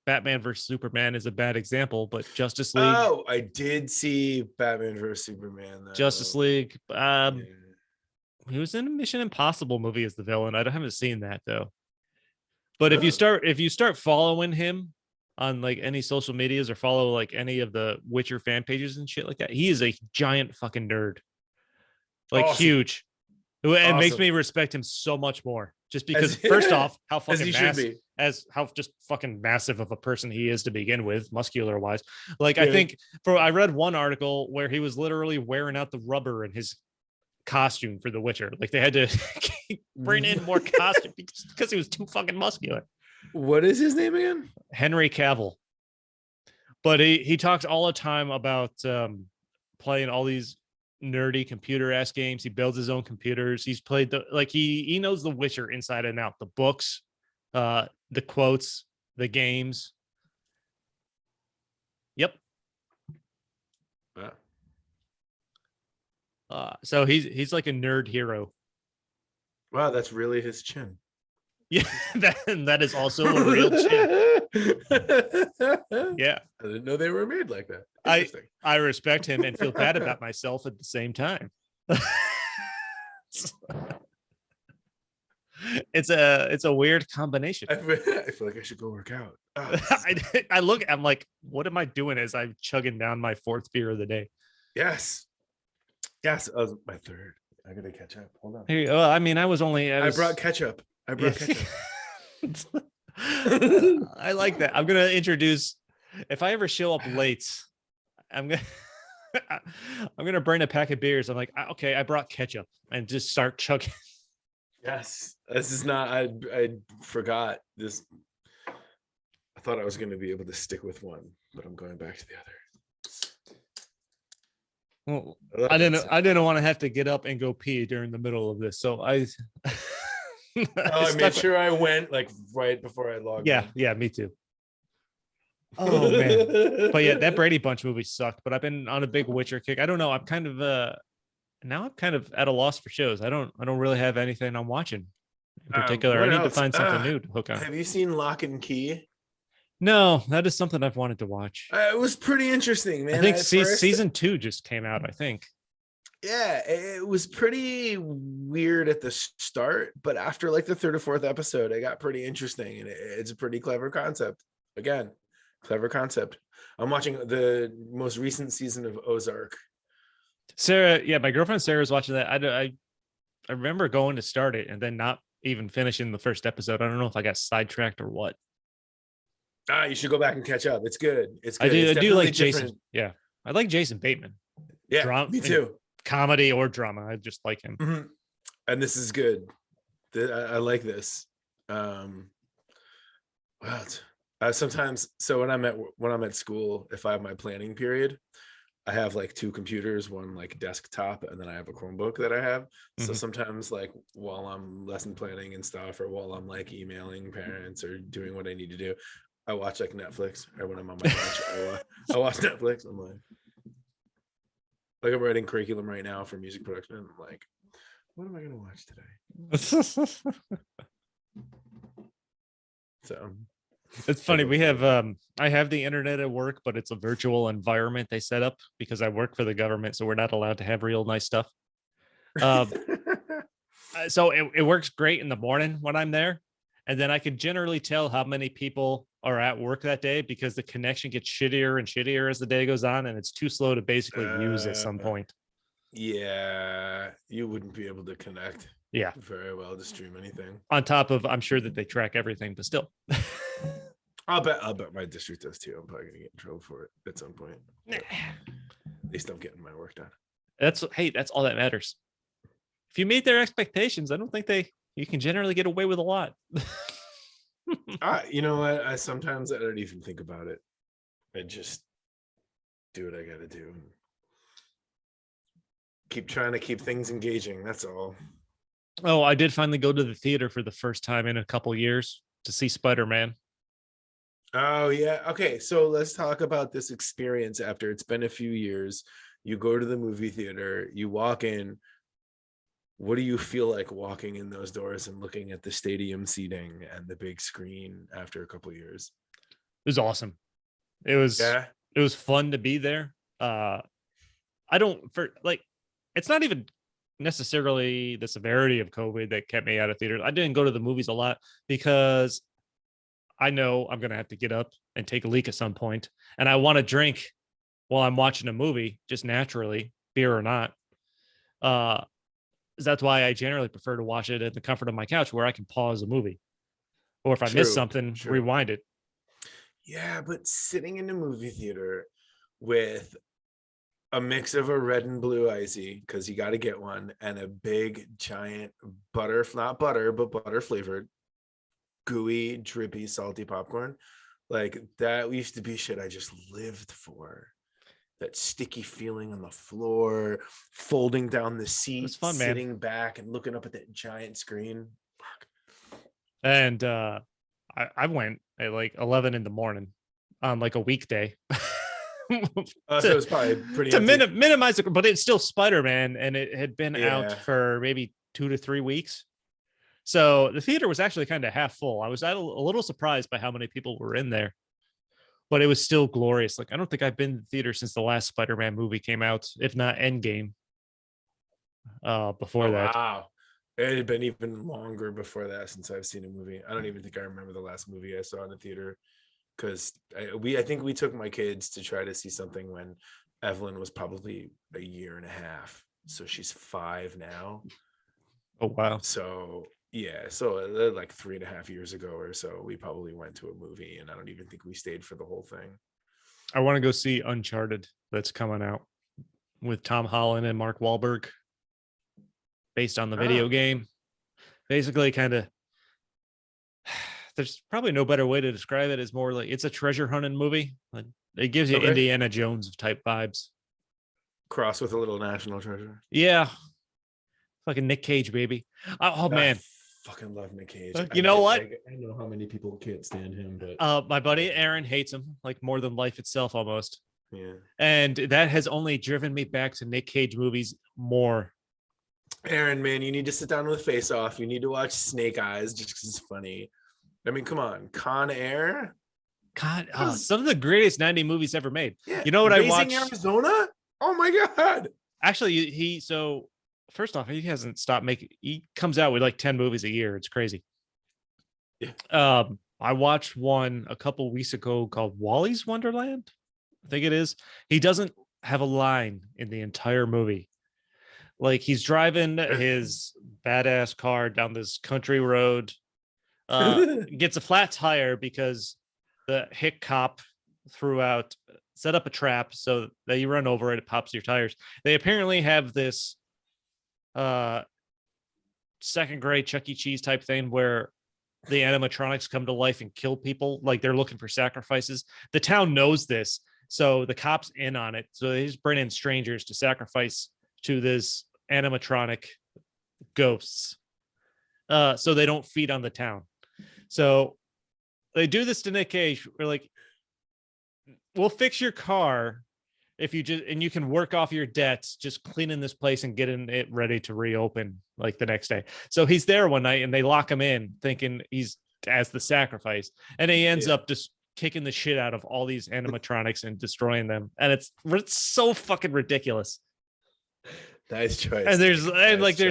Batman versus Superman is a bad example, but Justice League. Oh, I did see Batman versus Superman. Justice League. He was in a Mission Impossible movie as the villain. I haven't seen that though. But if you start following him on like any social medias, or follow like any of the Witcher fan pages and shit like that, he is a giant fucking nerd. Like, awesome. Huge. It makes me respect him so much more. Just because, first off, how fucking how just fucking massive of a person he is to begin with, muscular wise. Like, yeah. I think I read one article where he was literally wearing out the rubber in his costume for The Witcher. Like, they had to bring in more costume because he was too fucking muscular. What is his name again? Henry Cavill. But he talks all the time about playing all these nerdy computer ass games. He builds his own computers. He's played he knows The Witcher inside and out. The books, the quotes, the games. Yep. So he's like a nerd hero. Wow, that's really his chin. Yeah, that is also a real chin. Yeah, I didn't know they were made like that. I respect him and feel bad about myself at the same time. It's a weird combination. I feel like I should go work out. Oh, I'm like, what am I doing as I'm chugging down my 4th beer of the day? Yes, my 3rd. I gotta catch up. Hold on. Well, I mean, I brought ketchup. I like that. I'm gonna introduce. If I ever show up late, I'm gonna I'm gonna bring a pack of beers. I'm like, okay, I brought ketchup, and just start chugging. Yes, this is not. I forgot this. I thought I was going to be able to stick with one, but I'm going back to the Well, other. I didn't want to have to get up and go pee during the middle of this, so I. I made sure I went like right before I logged in. Yeah, me too. Oh man, but yeah, that Brady Bunch movie sucked. But I've been on a big Witcher kick. I don't know. I'm kind of now I'm kind of at a loss for shows. I don't really have anything I'm watching in particular. I What need to else? find something new to hook on. Have you seen Lock and Key? No, that is something I've wanted to watch. It was pretty interesting, man. I think season 2 just came out. I think. Yeah, it was pretty weird at the start, but after like the third or fourth episode, it got pretty interesting, and it's a pretty clever concept. Again, clever concept. I'm watching the most recent season of Ozark. Sarah, yeah, my girlfriend Sarah was watching that. I remember going to start it and then not even finishing the first episode. I don't know if I got sidetracked or what. You should go back and catch up. It's good. It's good. I do like Jason. Yeah, I like Jason Bateman. Yeah, me too. Comedy or drama, I just like him. Mm-hmm. And this is good. I like this. Sometimes, so when I'm at school, if I have my planning period, I have like 2 computers, one like desktop, and then I have a Chromebook that I have. So sometimes, like while I'm lesson planning and stuff, or while I'm like emailing parents or doing what I need to do, I watch like Netflix. Or when I'm on my lunch, I watch Netflix. I'm like I'm writing curriculum right now for music production. I'm like, what am I gonna watch today? So it's funny. We have I have the internet at work, but it's a virtual environment they set up because I work for the government, so we're not allowed to have real nice stuff. So it works great in the morning when I'm there, and then I can generally tell how many people are at work that day because the connection gets shittier and shittier as the day goes on, and it's too slow to basically use at some point. Yeah, you wouldn't be able to connect. Yeah, very well to stream anything. On top of, I'm sure that they track everything, but still. I'll bet my district does too. I'm probably gonna get in trouble for it at some point. At least I'm getting my work done. That's all that matters. If you meet their expectations, I don't think you can generally get away with a lot. You know what? I sometimes I don't even think about it. I just do what I gotta do. Keep trying to keep things engaging. That's all. Oh, I did finally go to the theater for the first time in a couple years to see Spider-Man. Oh yeah. Okay, so let's talk about this experience after it's been a few years. You go to the movie theater, you walk in. What do you feel like walking in those doors and looking at the stadium seating and the big screen after a couple of years? It was awesome. It was fun to be there. It's not even necessarily the severity of COVID that kept me out of theaters. I didn't go to the movies a lot because I know I'm going to have to get up and take a leak at some point, and I want to drink while I'm watching a movie, just naturally, beer or not. That's why I generally prefer to watch it at the comfort of my couch where I can pause a movie. Or if I miss something, rewind it. Yeah, but sitting in a movie theater with a mix of a red and blue icy, because you got to get one, and a big giant not butter, but butter flavored, gooey, drippy, salty popcorn. Like that used to be shit I just lived for. That sticky feeling on the floor, folding down the seat, fun, sitting back and looking up at that giant screen. And I went at like 11 in the morning on like a weekday. So it was probably pretty to minimize it, but it's still Spider-Man, and it had been out for maybe 2 to 3 weeks. So the theater was actually kind of half full. I was a little surprised by how many people were in there, but it was still glorious. Like, I don't think I've been to the theater since the last Spider-Man movie came out, if not Endgame. Before that. Wow. It had been even longer before that since I've seen a movie. I don't even think I remember the last movie I saw in the theater, because I think we took my kids to try to see something when Evelyn was probably a year and a half. So she's 5 now. Oh, wow. So Yeah, so like 3.5 years ago or so, we probably went to a movie, and I don't even think we stayed for the whole thing. I want to go see Uncharted that's coming out with Tom Holland and Mark Wahlberg, based on the video Ah, game. Basically, kind of, there's probably no better way to describe it. It's more like it's a treasure hunting movie. Like, it gives you okay. Indiana Jones type vibes. Cross with a little National Treasure. Yeah, fucking Nick Cage, baby. Oh I man, fucking love Nick Cage. you know what? I know how many people can't stand him, but My buddy Aaron hates him like more than life itself almost. yeah. And that has only driven me back to Nick Cage movies more. Aaron, man, you need to sit down with Face Off. You need to watch Snake Eyes just because it's funny. I mean, come on, Con Air. God, some of the greatest 90 movies ever made. Yeah. You know what Raising I watched? Arizona? Oh my God. Actually, so first off, he hasn't stopped making, he comes out with like 10 movies a year. It's crazy. Yeah. I watched one a couple weeks ago called Wally's Wonderland. I think it is. He doesn't have a line in the entire movie. Like he's driving his badass car down this country road, gets a flat tire because the hick cop set up a trap so that you run over it, it pops your tires. They apparently have this second grade Chuck E. Cheese type thing where the animatronics come to life and kill people, like they're looking for sacrifices. The town knows this, so the cops in on it. So they just bring in strangers to sacrifice to this animatronic ghosts, so they don't feed on the town. So they do this to Nick Cage. We're like, we'll fix your car if you just, and you can work off your debts just cleaning this place and getting it ready to reopen like the next day. So he's there one night and they lock him in thinking he's as the sacrifice, and he ends up just kicking the shit out of all these animatronics and destroying them, and it's so fucking ridiculous. Nice choice. And there's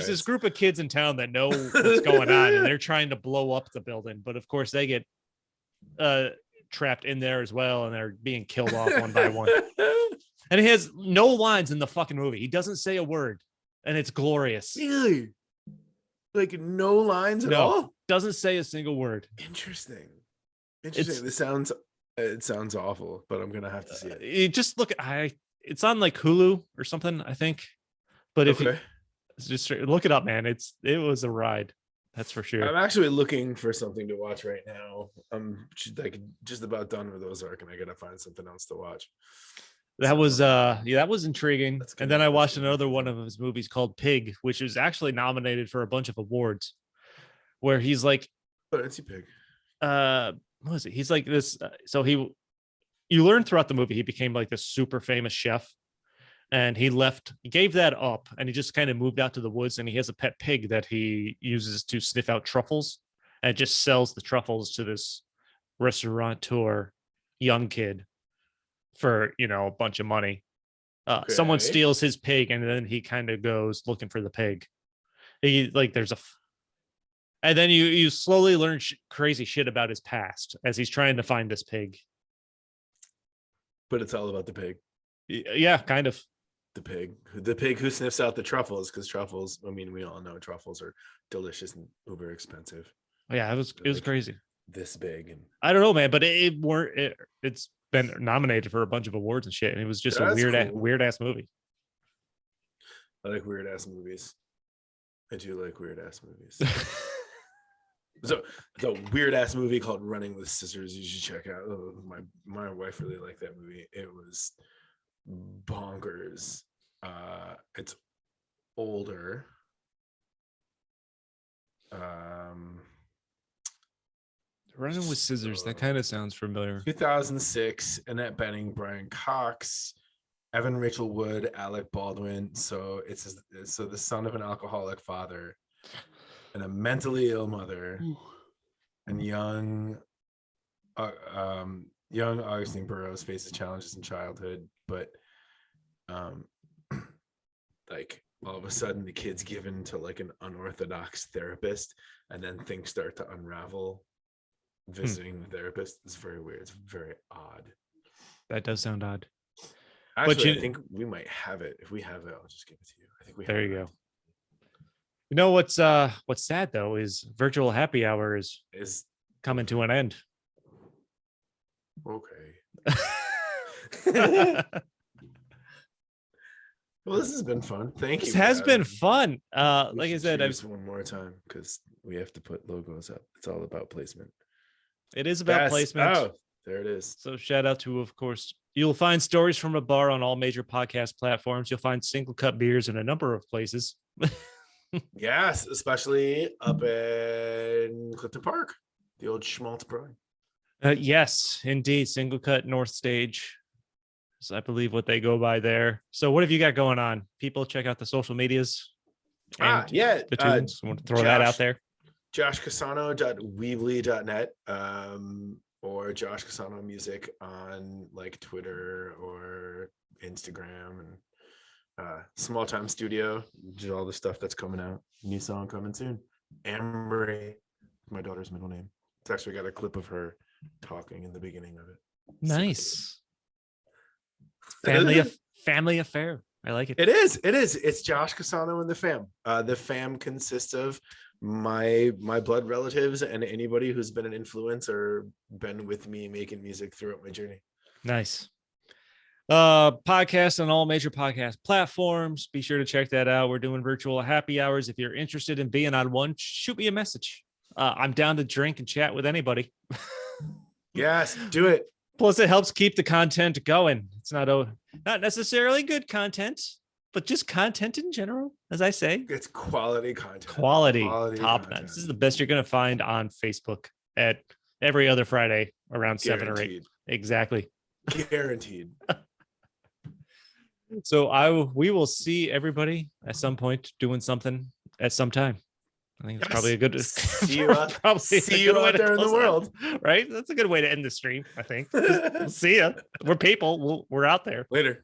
this group of kids in town that know what's going on, and they're trying to blow up the building, but of course they get trapped in there as well, and they're being killed off one by one. And he has no lines in the fucking movie. He doesn't say a word, and it's glorious. Really? Like no lines at all? Doesn't say a single word. Interesting. It sounds awful, but I'm gonna have to see it. You just look at it's on like Hulu or something, I think. But if you just look it up, man, it was a ride. That's for sure. I'm actually looking for something to watch right now. I'm like just about done with Ozark, and I gotta find something else to watch. That was that was intriguing. And then I watched another one of his movies called Pig, which was actually nominated for a bunch of awards, where he's like, it's a pig. What was it? He's like this. You learn throughout the movie he became like this super famous chef, and he gave that up, and he just kind of moved out to the woods, and he has a pet pig that he uses to sniff out truffles, and just sells the truffles to this restaurateur young kid for a bunch of money. Someone steals his pig, and then he kind of goes looking for the pig. And then you slowly learn crazy shit about his past as he's trying to find this pig. But it's all about the pig. Yeah, kind of. The pig who sniffs out the truffles, because truffles, I mean, we all know truffles are delicious and uber expensive. Yeah, it was crazy. This big, and I don't know, man, but it's been nominated for a bunch of awards and shit, and it was just a weird ass movie. I like weird ass movies. I do like weird ass movies. So the weird ass movie called Running with Scissors, you should check out. Oh, my wife really liked that movie. It was bonkers. It's older. Running with Scissors, that kind of sounds familiar. 2006, Annette Bening, Brian Cox, Evan Rachel Wood, Alec Baldwin. So so the son of an alcoholic father and a mentally ill mother, and young Augustine Burroughs faces challenges in childhood, but like all of a sudden the kid's given to like an unorthodox therapist, and then things start to unravel visiting the therapist. It's very weird. It's very odd. That does sound odd. Actually, I think we might have it. If we have it, I'll just give it to you. I think we have there you go. You know what's sad though is virtual happy hour is Is coming to an end. okay. Well, this has been fun. Thank you. This for has having been me. fun. We Like I should said, choose one more time because we have to put logos up. It's all about placement. it is about placement. Oh, there it is. So shout out to, of course, you'll find Stories from a Bar on all major podcast platforms. You'll find Single Cut Beers in a number of places. Yes, especially up in Clifton Park, the old Schmaltz Brewing. Yes, indeed. Single Cut North Stage is, I believe, what they go by there. So what have you got going on? People, check out the social medias. And Yeah. the tunes. I want to throw that out there. JoshCasano.weebly.net or Josh Casano Music on like Twitter or Instagram, and Small Time Studio, which is all the stuff that's coming out. New song coming soon. Amory, my daughter's middle name. It's actually got a clip of her talking in the beginning of it. Nice. So Family affair. I like it. It is. It's Josh Casano and the fam. The fam consists of my blood relatives and anybody who's been an influence or been with me making music throughout my journey. Nice. Podcast on all major podcast platforms. Be sure to check that out. We're doing virtual happy hours. If you're interested in being on one, shoot me a message. I'm down to drink and chat with anybody. Yes, do it. Plus, it helps keep the content going. It's not necessarily good content, but just content in general, as I say. It's quality content. Quality top content. notch. This is the best you're going to find on Facebook at every other Friday around 7 or 8. Exactly. Guaranteed. So we will see everybody at some point doing something at some time. I think it's probably a good see you out, see you out there in the world, right? That's a good way to end the stream. I think. We'll see ya. We're people. We're out there later.